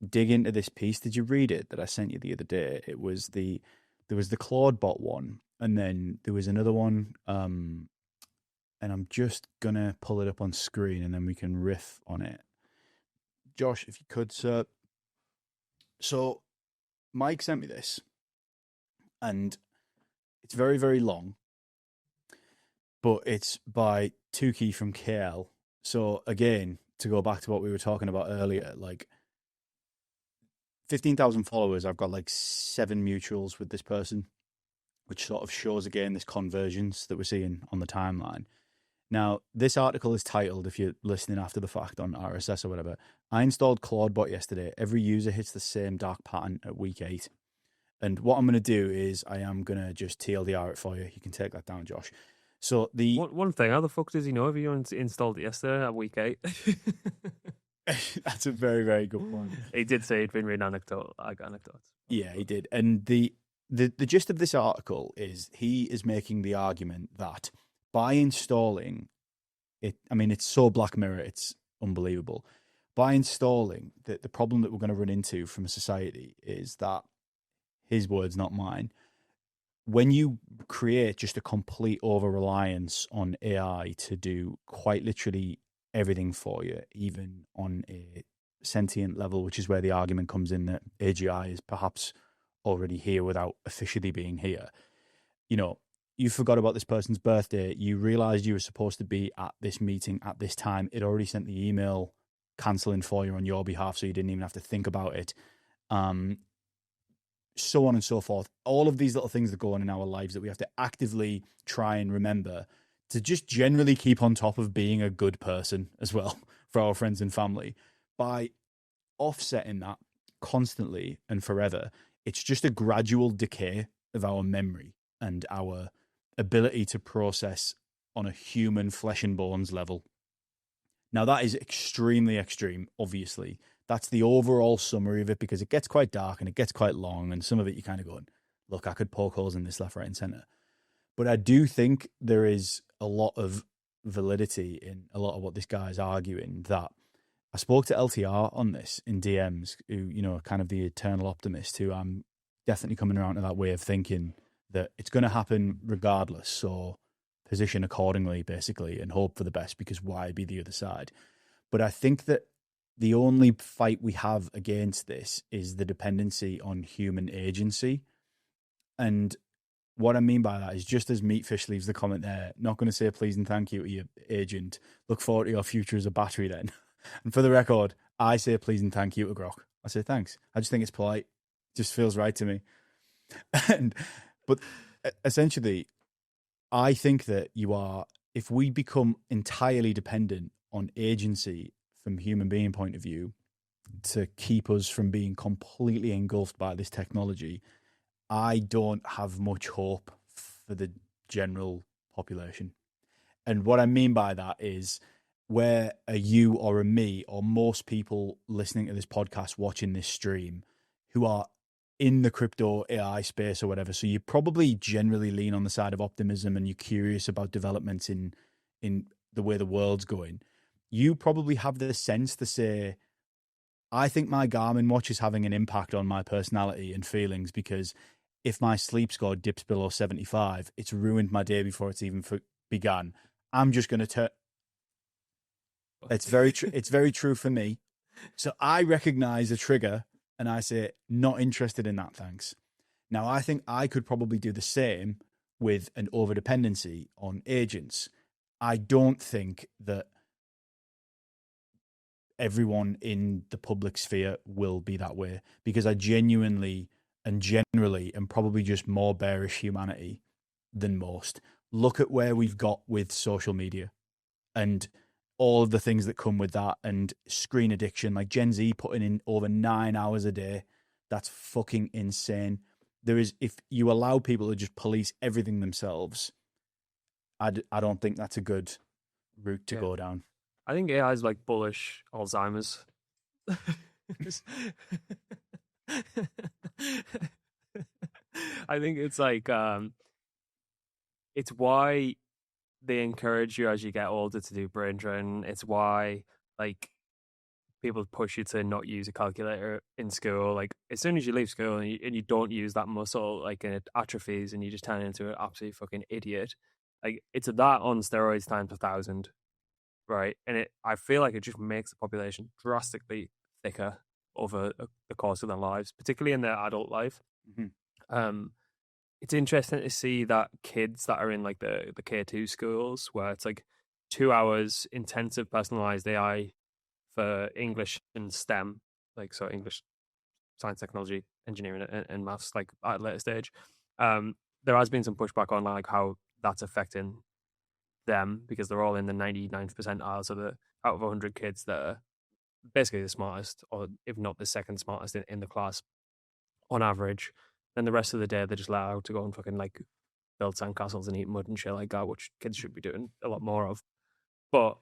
dig into this piece. Did you read it that I sent you the other day? There was the Claude bot one, and then there was another one, and I'm just gonna pull it up on screen and then we can riff on it. Josh, if you could, sir. So Mike sent me this, and it's very, very long, but it's by Tukey from KL. So again, to go back to what we were talking about earlier, like 15,000 followers, I've got like 7 mutuals with this person, which sort of shows again this convergence that we're seeing on the timeline. Now, this article is titled, if you're listening after the fact on RSS or whatever, I installed Claudebot yesterday. Every user hits the same dark pattern at week 8. And what I'm going to do is I am going to just TLDR it for you. You can take that down, Josh. So the one thing, how the fuck does he know if you installed it yesterday at week 8? That's a very, very good point. He did say he'd been reading anecdotes. Yeah, he did. And the gist of this article is he is making the argument that by installing it, I mean, it's so Black Mirror, it's unbelievable. By installing, the problem that we're going to run into from a society is that, his words, not mine, when you create just a complete over-reliance on AI to do quite literally everything for you, even on a sentient level, which is where the argument comes in that AGI is perhaps already here without officially being here. You know, you forgot about this person's birthday. You realized you were supposed to be at this meeting at this time. It already sent the email canceling for you on your behalf, so you didn't even have to think about it. So on and so forth. All of these little things that go on in our lives that we have to actively try and remember to just generally keep on top of being a good person as well for our friends and family. By offsetting that constantly and forever, it's just a gradual decay of our memory and our ability to process on a human flesh and bones level. Now, that is extremely extreme, obviously. That's the overall summary of it, because it gets quite dark and it gets quite long, and some of it you're kind of going, look, I could poke holes in this left, right, and centre. But I do think there is a lot of validity in a lot of what this guy is arguing. That I spoke to LTR on this in DMs, who, you know, are kind of the eternal optimist, who I'm definitely coming around to that way of thinking that it's going to happen regardless. So position accordingly, basically, and hope for the best, because why be the other side? But I think that the only fight we have against this is the dependency on human agency. And what I mean by that is, just as Meatfish leaves the comment there, not going to say please and thank you to your agent. Look forward to your future as a battery then. And for the record, I say please and thank you to Grok. I say thanks. I just think it's polite. It just feels right to me. But essentially, I think that if we become entirely dependent on agency from human being point of view to keep us from being completely engulfed by this technology, I don't have much hope for the general population. And what I mean by that is, where a you or a me or most people listening to this podcast, watching this stream, who are in the crypto AI space or whatever, so you probably generally lean on the side of optimism and you're curious about developments in the way the world's going, you probably have the sense to say, I think my Garmin watch is having an impact on my personality and feelings, because if my sleep score dips below 75, it's ruined my day before it's even begun. I'm just going to turn. It's very true. It's very true for me. So I recognize a trigger and I say, not interested in that, thanks. Now, I think I could probably do the same with an overdependency on agents. I don't think that everyone in the public sphere will be that way, because I genuinely and generally am probably just more bearish humanity than most. Look at where we've got with social media and all of the things that come with that, and screen addiction, like Gen Z putting in over 9 hours a day. That's fucking insane. If you allow people to just police everything themselves, I don't think that's a good route to go down. I think AI is like bullish Alzheimer's. I think it's like it's why they encourage you as you get older to do brain training. It's why like people push you to not use a calculator in school. Like as soon as you leave school and you don't use that muscle, like and it atrophies and you just turn into an absolute fucking idiot. Like it's that on steroids times 1,000, right? And I feel like it just makes the population drastically thicker over the course of their lives, particularly in their adult life. Mm-hmm. It's interesting to see that kids that are in like the K2 schools, where it's like 2 hours intensive personalized AI for English and STEM, like so English, science, technology, engineering, and maths, like at a later stage. There has been some pushback on like how that's affecting them, because they're all in the 99th percentile, so that out of 100 kids that are basically the smartest, or if not the second smartest in the class on average. Then the rest of the day they're just allowed to go and fucking like build sandcastles and eat mud and shit like that, which kids should be doing a lot more of. But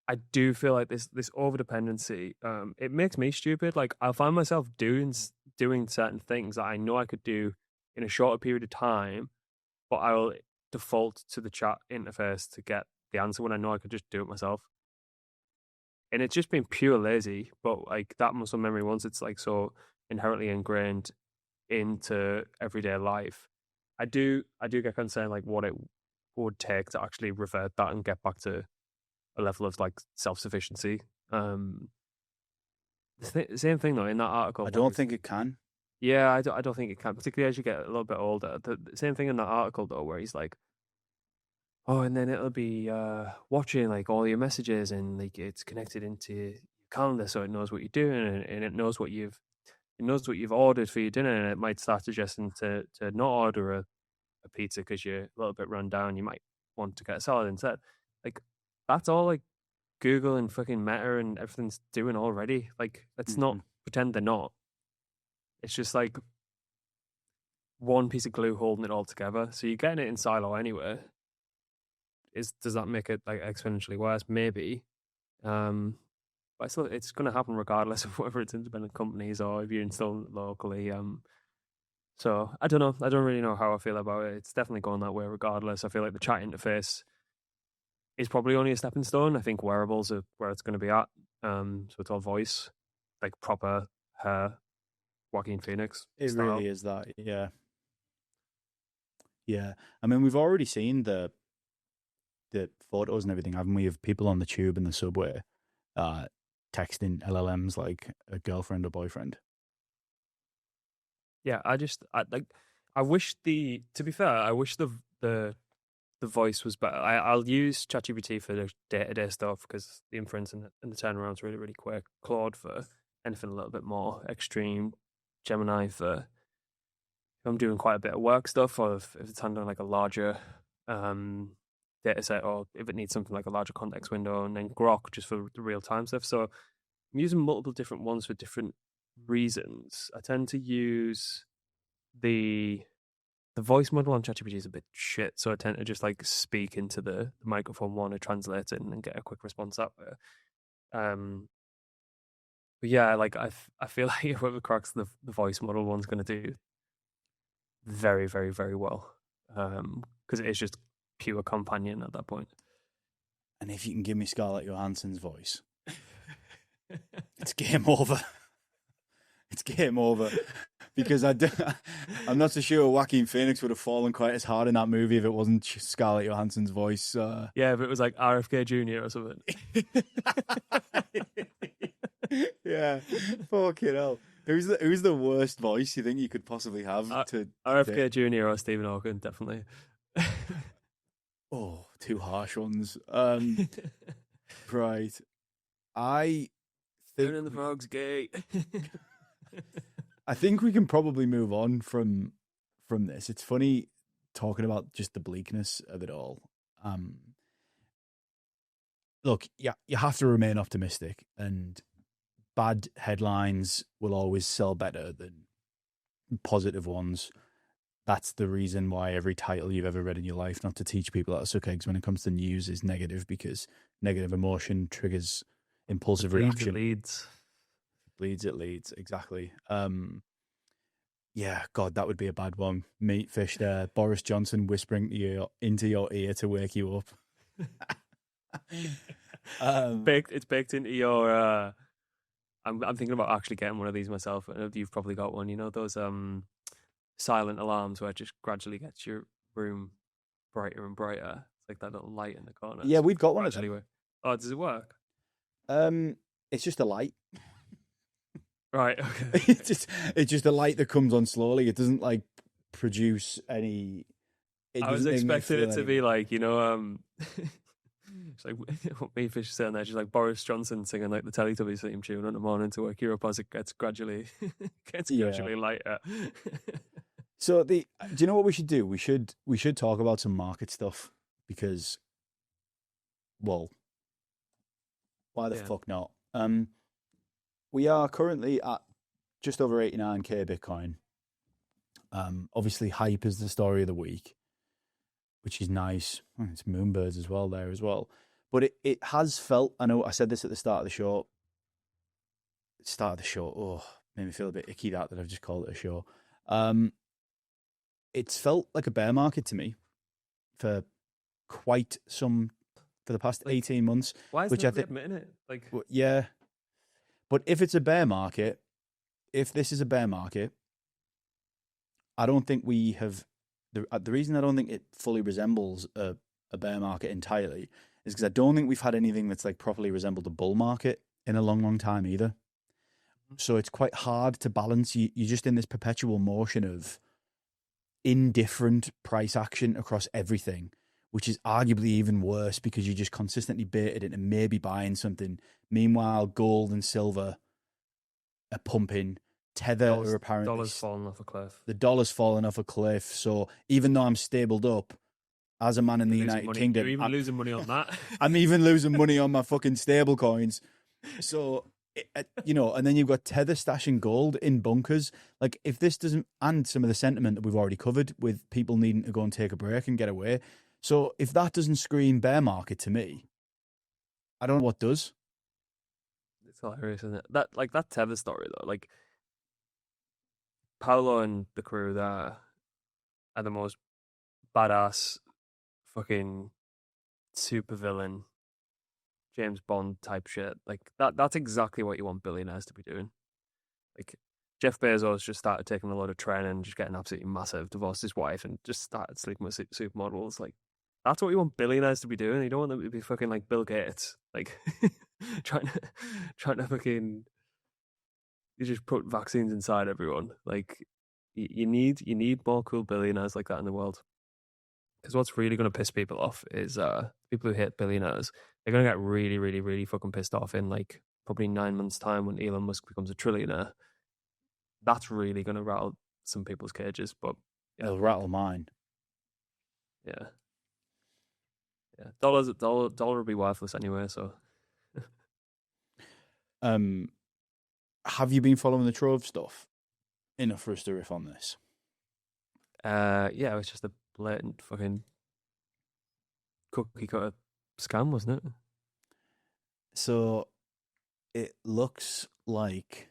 I do feel like this over dependency, it makes me stupid. Like I'll find myself doing certain things that I know I could do in a shorter period of time, but I will default to the chat interface to get the answer when I know I could just do it myself. And it's just been pure lazy, but like that muscle memory, once it's like so inherently ingrained into everyday life, I do get concerned like what it would take to actually revert that and get back to a level of like self-sufficiency. The same thing though in that article. I don't think it can. Yeah, I don't think it can, particularly as you get a little bit older. The same thing in that article though, where he's like, oh, and then it'll be watching like all your messages, and like it's connected into your calendar, so it knows what you're doing, and it knows what you've ordered for your dinner, and it might start suggesting to not order a pizza because you're a little bit run down. You might want to get a salad instead. Like that's all like Google and fucking Meta and everything's doing already. Like let's not pretend they're not. It's just like one piece of glue holding it all together. So you're getting it in silo anyway. Does that make it like exponentially worse? Maybe. But still, it's going to happen regardless of whether it's independent companies or if you're installed locally. So I don't know. I don't really know how I feel about it. It's definitely going that way regardless. I feel like the chat interface is probably only a stepping stone. I think wearables are where it's going to be at. So it's all voice, like proper hair, Joaquin Phoenix It style. really is that. Yeah. Yeah. I mean, we've already seen the photos and everything, haven't we, of people on the tube and the subway uh, texting LLMs like a girlfriend or boyfriend. Yeah, I like. I wish To be fair, I wish the voice was better. I'll use ChatGPT for the day to day stuff because the inference and the turnaround is really really quick. Claude for anything a little bit more extreme. Gemini for if I'm doing quite a bit of work stuff, or if it's handling like a larger um, data set, or if it needs something like a larger context window, and then Grok just for the real time stuff. So I'm using multiple different ones for different reasons. I tend to use the the voice model on ChatGPT is a bit shit, so I tend to just like speak into the microphone one and translate it and then get a quick response that way. But yeah, like I feel like whoever cracks the voice model one's going to do very very very well, because it is just pure companion at that point. And if you can give me Scarlett Johansson's voice, it's game over. It's game over. Because I'm not so sure Joaquin Phoenix would have fallen quite as hard in that movie if it wasn't Scarlett Johansson's voice. Yeah, if it was like RFK Jr. or something. Yeah, fucking hell. Who's the worst voice you think you could possibly have to RFK Jr. or Stephen Hawking, definitely. Oh, two harsh ones. Right. I think Turning the Frog's gay. I think we can probably move on from this. It's funny talking about just the bleakness of it all. Um, Look, yeah, you have to remain optimistic, and bad headlines will always sell better than positive ones. That's the reason why every title you've ever read in your life, not to teach people how to suck eggs when it comes to news, is negative, because negative emotion triggers impulsive reaction. It leads, exactly. Yeah, God, that would be a bad one. Meat fish there. Boris Johnson whispering to you into your ear to wake you up. It's baked into your. I'm thinking about actually getting one of these myself. I know you've probably got one. You know those silent alarms where it just gradually gets your room brighter and brighter. It's like that little light in the corner. Yeah, So we've got one of them. anyway. Oh, does it work? It's just a light. Right. Okay. It's just a light that comes on slowly. It doesn't like produce any. I was expecting it to be like, it's like what me fish saying there. She's like Boris Johnson singing like the Teletubbies theme tune in the morning to wake you up as it gets gradually gradually lighter. So do you know what we should do? We should talk about some market stuff because, well, why the fuck not? We are currently at just over 89k Bitcoin. Obviously, hype is the story of the week, which is nice. It's Moonbirds as well there as well. But it has felt, I know I said this at the start of the show. Oh, made me feel a bit icky that I've just called it a show. It's felt like a bear market to me for the past 18 months. Why is nobody admitting it? Like, yeah. But if it's a bear market, if this is a bear market, I don't think we have the reason I don't think it fully resembles a bear market entirely is because I don't think we've had anything that's like properly resembled a bull market in a long, long time either. So it's quite hard to balance. You're just in this perpetual motion of indifferent price action across everything, which is arguably even worse because you just consistently baited it and maybe buying something. Meanwhile, gold and silver are pumping. Tether are apparently dollars falling off a cliff. The dollar's falling off a cliff. So even though I'm stabled up as a man in the United Kingdom, you're even losing money on that. I'm even losing money on my fucking stable coins. So, and then you've got Tether stashing gold in bunkers. Like, if this doesn't, and some of the sentiment that we've already covered with people needing to go and take a break and get away. So, if that doesn't scream bear market to me, I don't know what does. It's hilarious, isn't it? That Tether story though, like Paolo and the crew there are the most badass fucking supervillain James Bond type shit. Like that's exactly what you want billionaires to be doing. Like Jeff Bezos just started taking a load of training, just getting absolutely massive, divorced his wife, and just started sleeping with supermodels. Like that's what you want billionaires to be doing. You don't want them to be fucking like Bill Gates, like trying to fucking you just put vaccines inside everyone. Like you need more cool billionaires like that in the world. Because what's really going to piss people off is people who hate billionaires. They're going to get really, really, really fucking pissed off in like probably 9 months' time when Elon Musk becomes a trillionaire. That's really going to rattle some people's cages. But yeah, It'll rattle mine. yeah. Dollar will be worthless anyway. So, have you been following the Trove stuff? Enough for us to riff on this. yeah, it was just a blatant fucking cookie cutter scam, wasn't it? So it looks like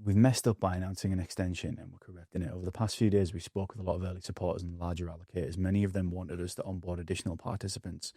we've messed up by announcing an extension and we're correcting it. Over the past few days, we spoke with a lot of early supporters and larger allocators. Many of them wanted us to onboard additional participants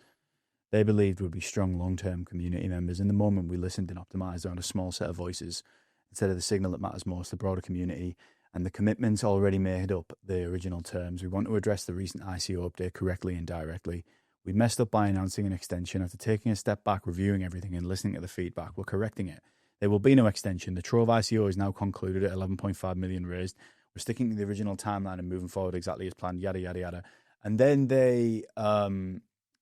they believed would be strong long-term community members. In the moment, we listened and optimized around a small set of voices instead of the signal that matters most, the broader community, and the commitments already made up the original terms. We want to address the recent ICO update correctly and directly. We messed up by announcing an extension. After taking a step back, reviewing everything and listening to the feedback, we're correcting it. There will be no extension. The Trove ICO is now concluded at 11.5 million raised. We're sticking to the original timeline and moving forward exactly as planned, yada, yada, yada. And then they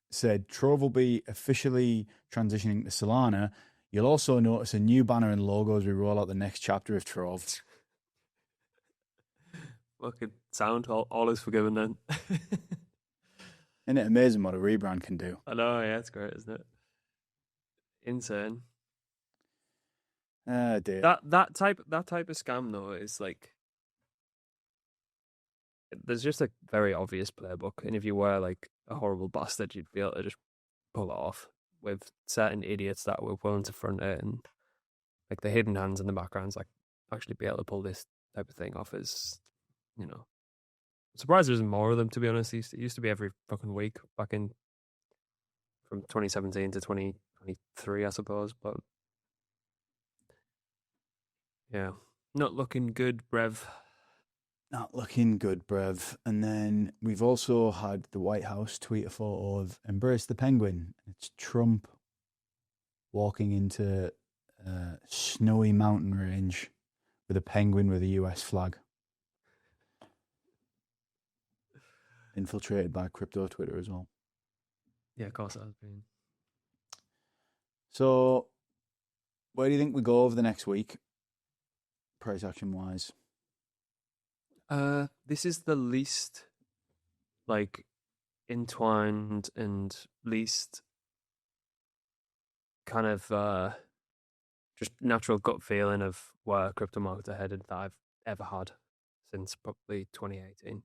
said Trove will be officially transitioning to Solana. You'll also notice a new banner and logo as we roll out the next chapter of Trove. Fucking sound, all is forgiven then. Isn't it amazing what a rebrand can do? I know, yeah, it's great, isn't it? Insane. Dear. That type of scam though is like there's just a very obvious playbook, and if you were like a horrible bastard, you'd be able to just pull it off with certain idiots that were willing to front it, and like the hidden hands in the backgrounds, like actually be able to pull this type of thing off is, I'm surprised there's more of them, to be honest. It used to be every fucking week back in from 2017 to 2023, I suppose, but yeah, not looking good, Brev. Not looking good, Brev. And then we've also had the White House tweet a photo of Embrace the Penguin. It's Trump walking into a snowy mountain range with a penguin with a US flag. Infiltrated by crypto Twitter as well. Yeah, of course it has been. So, where do you think we go over the next week, price action wise? This is the least like entwined and least kind of just natural gut feeling of where crypto markets are headed that I've ever had since probably 2018.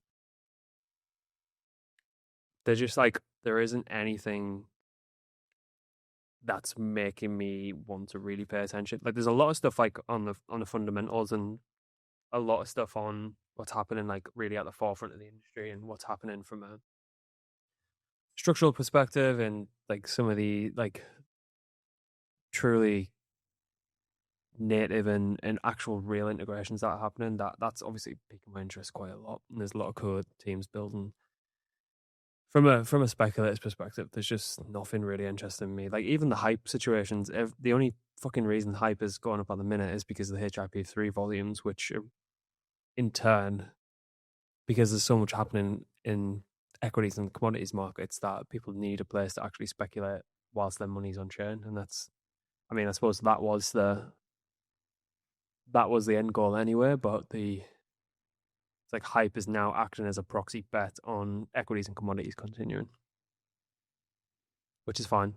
There's just like there isn't anything that's making me want to really pay attention. Like there's a lot of stuff like on the fundamentals and a lot of stuff on what's happening like really at the forefront of the industry and what's happening from a structural perspective and like some of the like truly native and actual real integrations that are happening. That's obviously piquing my interest quite a lot. And there's a lot of cool teams building. From a speculator's perspective, there's just nothing really interesting me. Like even the hype situations, the only fucking reason hype is going up at the minute is because of the HIP3 volumes, which are in turn, because there's so much happening in equities and commodities markets that people need a place to actually speculate whilst their money's on chain. And that's, I mean, I suppose that was the end goal anyway, but it's like hype is now acting as a proxy bet on equities and commodities continuing, which is fine.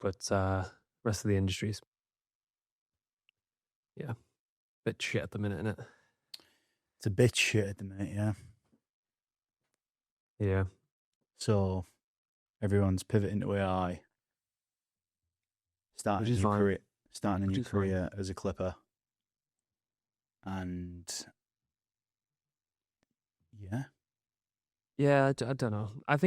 But rest of the industries, yeah, bit shit at the minute, isn't it? It's a bit shit at the minute, yeah. Yeah. So everyone's pivoting to AI. Starting a new career as a clipper. And yeah, Yeah, I don't know. I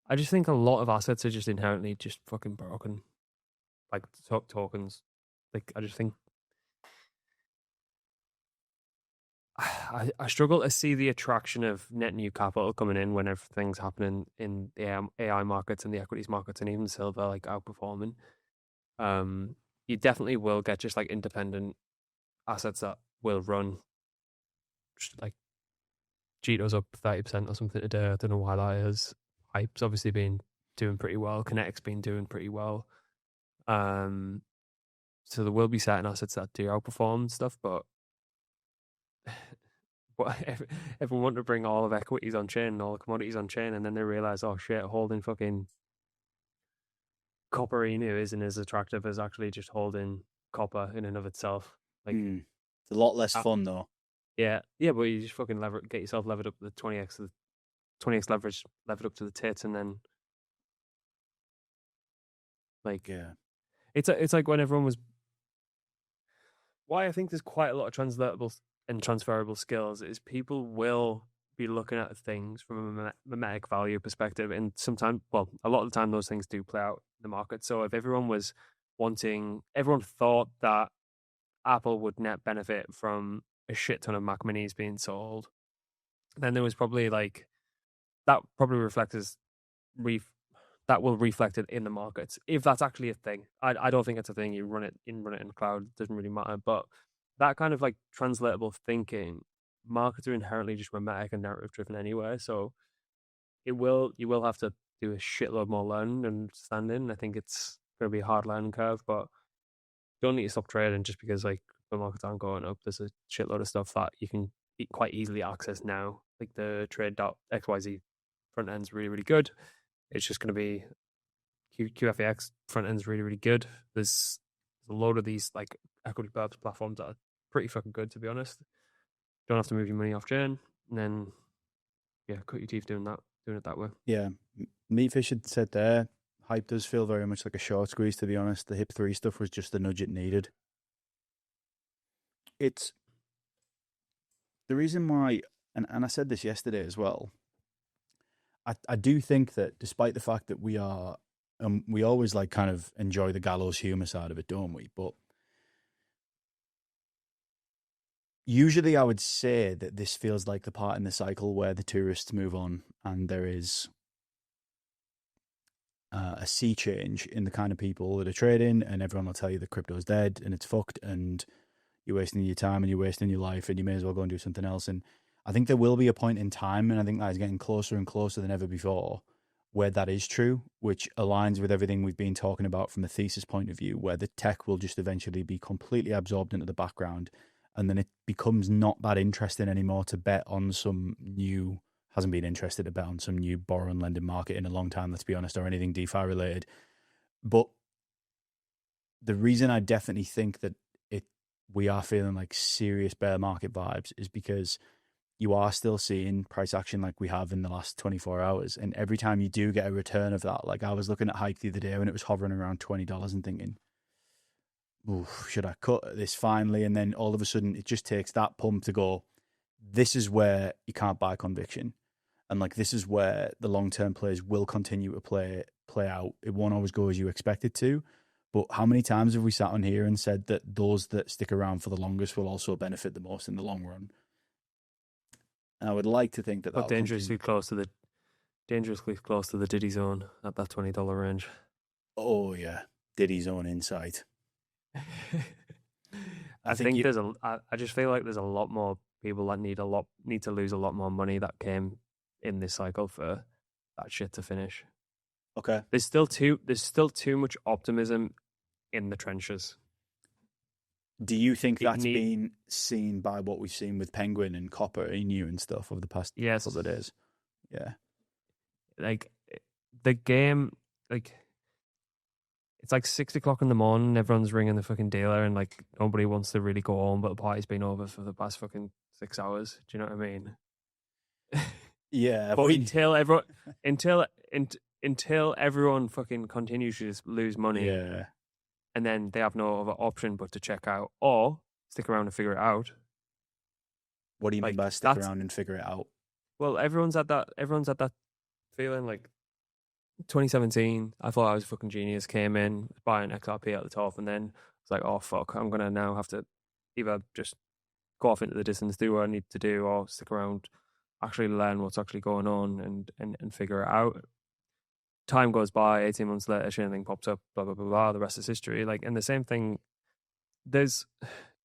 I just think a lot of assets are just inherently just fucking broken. Like tokens. Like I just think I struggle to see the attraction of net new capital coming in when everything's happening in the AI markets and the equities markets and even silver like outperforming. You definitely will get just like independent assets that will run. Just like Cheeto's up 30% or something today. I don't know why that is. Hype's obviously been doing pretty well. Kinetic's been doing pretty well. So there will be certain assets that do outperform stuff, but everyone want to bring all of equities on chain, all the commodities on chain, and then they realize, oh shit, holding fucking copper emu isn't as attractive as actually just holding copper in and of itself. Like, it's a lot less fun though. Yeah, but you just fucking get yourself levered up the 20x leverage, levered up to the tits, and then like Yeah. It's like when everyone was. Why I think there's quite a lot of translatable and transferable skills is people will be looking at things from a mimetic value perspective, and sometimes, well, a lot of the time those things do play out in the market. So if everyone thought that Apple would net benefit from a shit ton of Mac Minis being sold, then there was probably like that probably reflects as that will reflect it in the markets if that's actually a thing. I don't think it's a thing. You run it in the cloud, it doesn't really matter. But that kind of like translatable thinking, markets are inherently just mimetic and narrative driven anyway. So you will have to do a shitload more learning and understanding. I think it's going to be a hard learning curve, but you don't need to stop trading just because like the markets aren't going up. There's a shitload of stuff that you can quite easily access now. Like the trade.xyz front end's really, really good. It's just going to be QFAX front end's really, really good. There's a load of these like equity burbs platforms that are pretty fucking good, to be honest. Don't have to move your money off chain, and then cut your teeth doing it that way. Yeah, Meatfish had said there, hype does feel very much like a short squeeze. To be honest, the HIP-3 stuff was just the nudge it needed. It's the reason why, and I said this yesterday as well. I do think that despite the fact that we always like kind of enjoy the gallows humor side of it, don't we? But usually I would say that this feels like the part in the cycle where the tourists move on and there is a sea change in the kind of people that are trading, and everyone will tell you that crypto's dead and it's fucked and you're wasting your time and you're wasting your life and you may as well go and do something else. And I think there will be a point in time, and I think that is getting closer and closer than ever before, where that is true, which aligns with everything we've been talking about from a thesis point of view, where the tech will just eventually be completely absorbed into the background, and then it becomes not that interesting anymore to bet on some new, hasn't been interested to bet on some new borrow and lending market in a long time, let's be honest, or anything DeFi related. But the reason I definitely think that we are feeling like serious bear market vibes is because you are still seeing price action like we have in the last 24 hours. And every time you do get a return of that, like I was looking at Hike the other day when it was hovering around $20 and thinking, oof, should I cut this finally? And then all of a sudden it just takes that pump to go, this is where you can't buy conviction. And like, this is where the long-term plays will continue to play out. It won't always go as you expect it to. But how many times have we sat on here and said that those that stick around for the longest will also benefit the most in the long run? And I would like to think that But dangerously close to the Diddy zone at that $20 range. Oh yeah, Diddy's own insight. I just feel like there's a lot more people that need to lose a lot more money that came in this cycle for that shit to finish. Okay. There's still too much optimism in the trenches. Do you think that's been seen by what we've seen with Penguin and Copper, Inu and stuff over the past couple of days? Yeah. Like the game, like it's like 6 o'clock in the morning. Everyone's ringing the fucking dealer, and like nobody wants to really go home, but the party's been over for the past fucking 6 hours. Do you know what I mean? Yeah. But until everyone fucking continues to just lose money, yeah, and then they have no other option but to check out, or stick around and figure it out. What do you mean Like, by stick around and figure it out? Well, everyone's at that feeling. Like 2017, I thought I was a fucking genius. Came in, buying XRP at the top, and then it's like, oh fuck, I'm gonna now have to either just go off into the distance, do what I need to do, or stick around, actually learn what's actually going on, and figure it out. Time goes by, 18 months later, something pops up, blah blah blah blah. The rest is history. Like, and the same thing. There's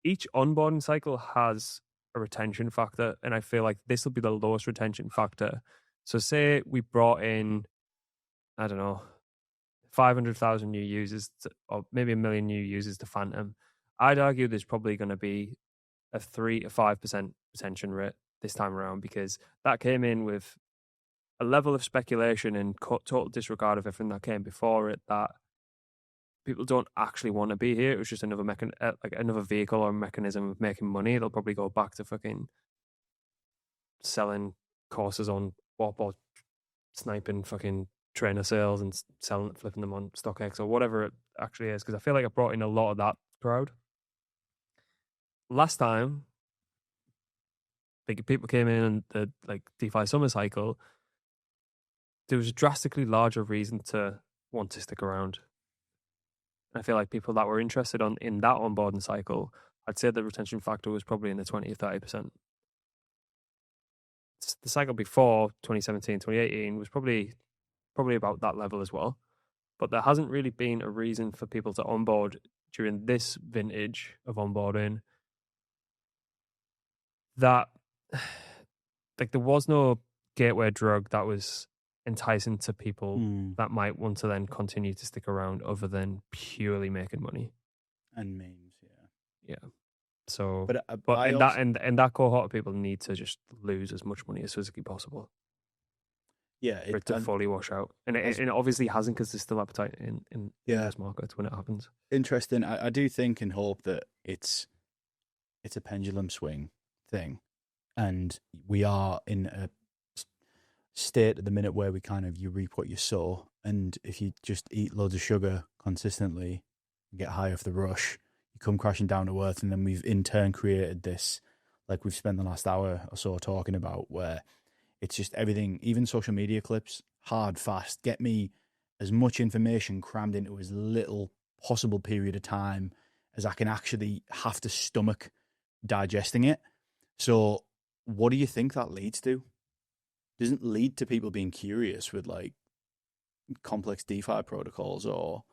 each onboarding cycle has a retention factor, and I feel like this will be the lowest retention factor. So, say we brought in, I don't know, 500,000 new users, or maybe 1 million new users to Phantom. I'd argue there's probably going to be a 3 to 5% retention rate this time around, because that came in with a level of speculation and total disregard of everything that came before it, that people don't actually want to be here. It was just another like another vehicle or mechanism of making money. They'll probably go back to fucking selling courses on what sniping fucking trainer sales and flipping them on StockX or whatever it actually is. Because I feel like I brought in a lot of that crowd. Last time, big people came in and the like DeFi summer cycle, there was a drastically larger reason to want to stick around. I feel like people that were interested in that onboarding cycle, I'd say the retention factor was probably in the 20 or 30%. The cycle before 2017, 2018 was probably about that level as well. But there hasn't really been a reason for people to onboard during this vintage of onboarding that, like, there was no gateway drug that was enticing to people that might want to then continue to stick around other than purely making money. And memes, yeah. So, but in that cohort of people need to just lose as much money as physically possible. Yeah, for it to fully wash out, and it obviously hasn't, because there's still appetite in those markets when it happens. Interesting. I do think and hope that it's a pendulum swing thing, and we are in a state at the minute where we kind of, you reap what you sow, and if you just eat loads of sugar consistently, get high off the rush, you come crashing down to earth. And then we've in turn created this, like we've spent the last hour or so talking about, where it's just everything, even social media clips, hard, fast, get me as much information crammed into as little possible period of time as I can actually have to stomach digesting it. So what do you think that leads to? Doesn't lead to people being curious with like complex DeFi protocols or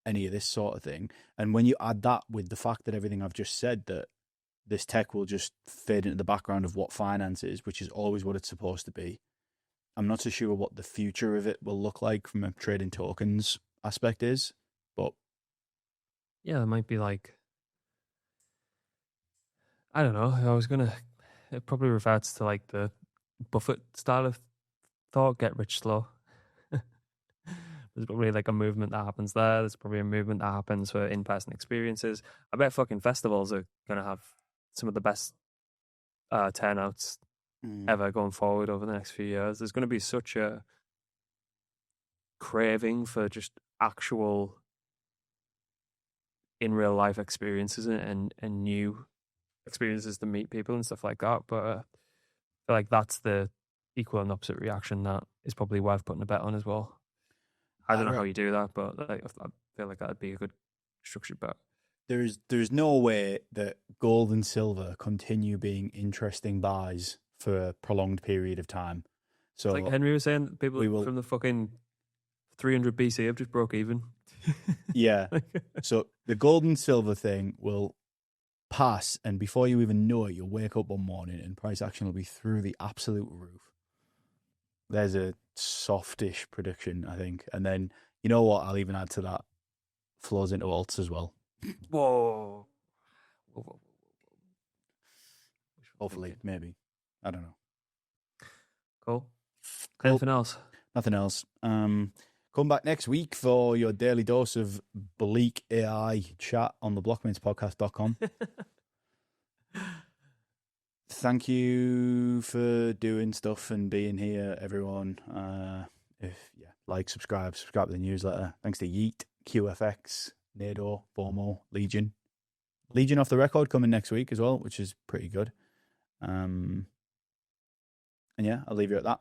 any of this sort of thing. And when you add that with the fact that everything I've just said, that this tech will just fade into the background of what finance is, which is always what it's supposed to be. I'm not so sure what the future of it will look like from a trading tokens aspect is, but yeah, it might be like, I don't know. It probably refers to like the Buffett style of thought, get rich slow. There's probably like a movement that happens there. There's probably a movement that happens for in-person experiences. I bet fucking festivals are going to have some of the best turnouts ever going forward over the next few years. There's going to be such a craving for just actual in real life experiences and new experiences to meet people and stuff like that. But I feel like that's the equal and opposite reaction that is probably worth putting a bet on as well. I don't know how you do that, but like, I feel like that'd be a good structured bet. There's no way that gold and silver continue being interesting buys for a prolonged period of time. So, like Henry was saying, people from the fucking 300 BC have just broke even. Yeah. So the gold and silver thing will pass, and before you even know it, you'll wake up one morning and price action will be through the absolute roof. There's a softish prediction, I think. And then, you know what, I'll even add to that, flows into alts as well. Whoa. Hopefully, maybe. I don't know. Cool. Anything else? Nothing else. Come back next week for your daily dose of bleak AI chat on the blocmatespodcast.com. Thank you for doing stuff and being here, everyone. Subscribe to the newsletter. Thanks to Yeet, QFX, Nado, FOMO, Legion. Legion off the record coming next week as well, which is pretty good. And yeah, I'll leave you at that.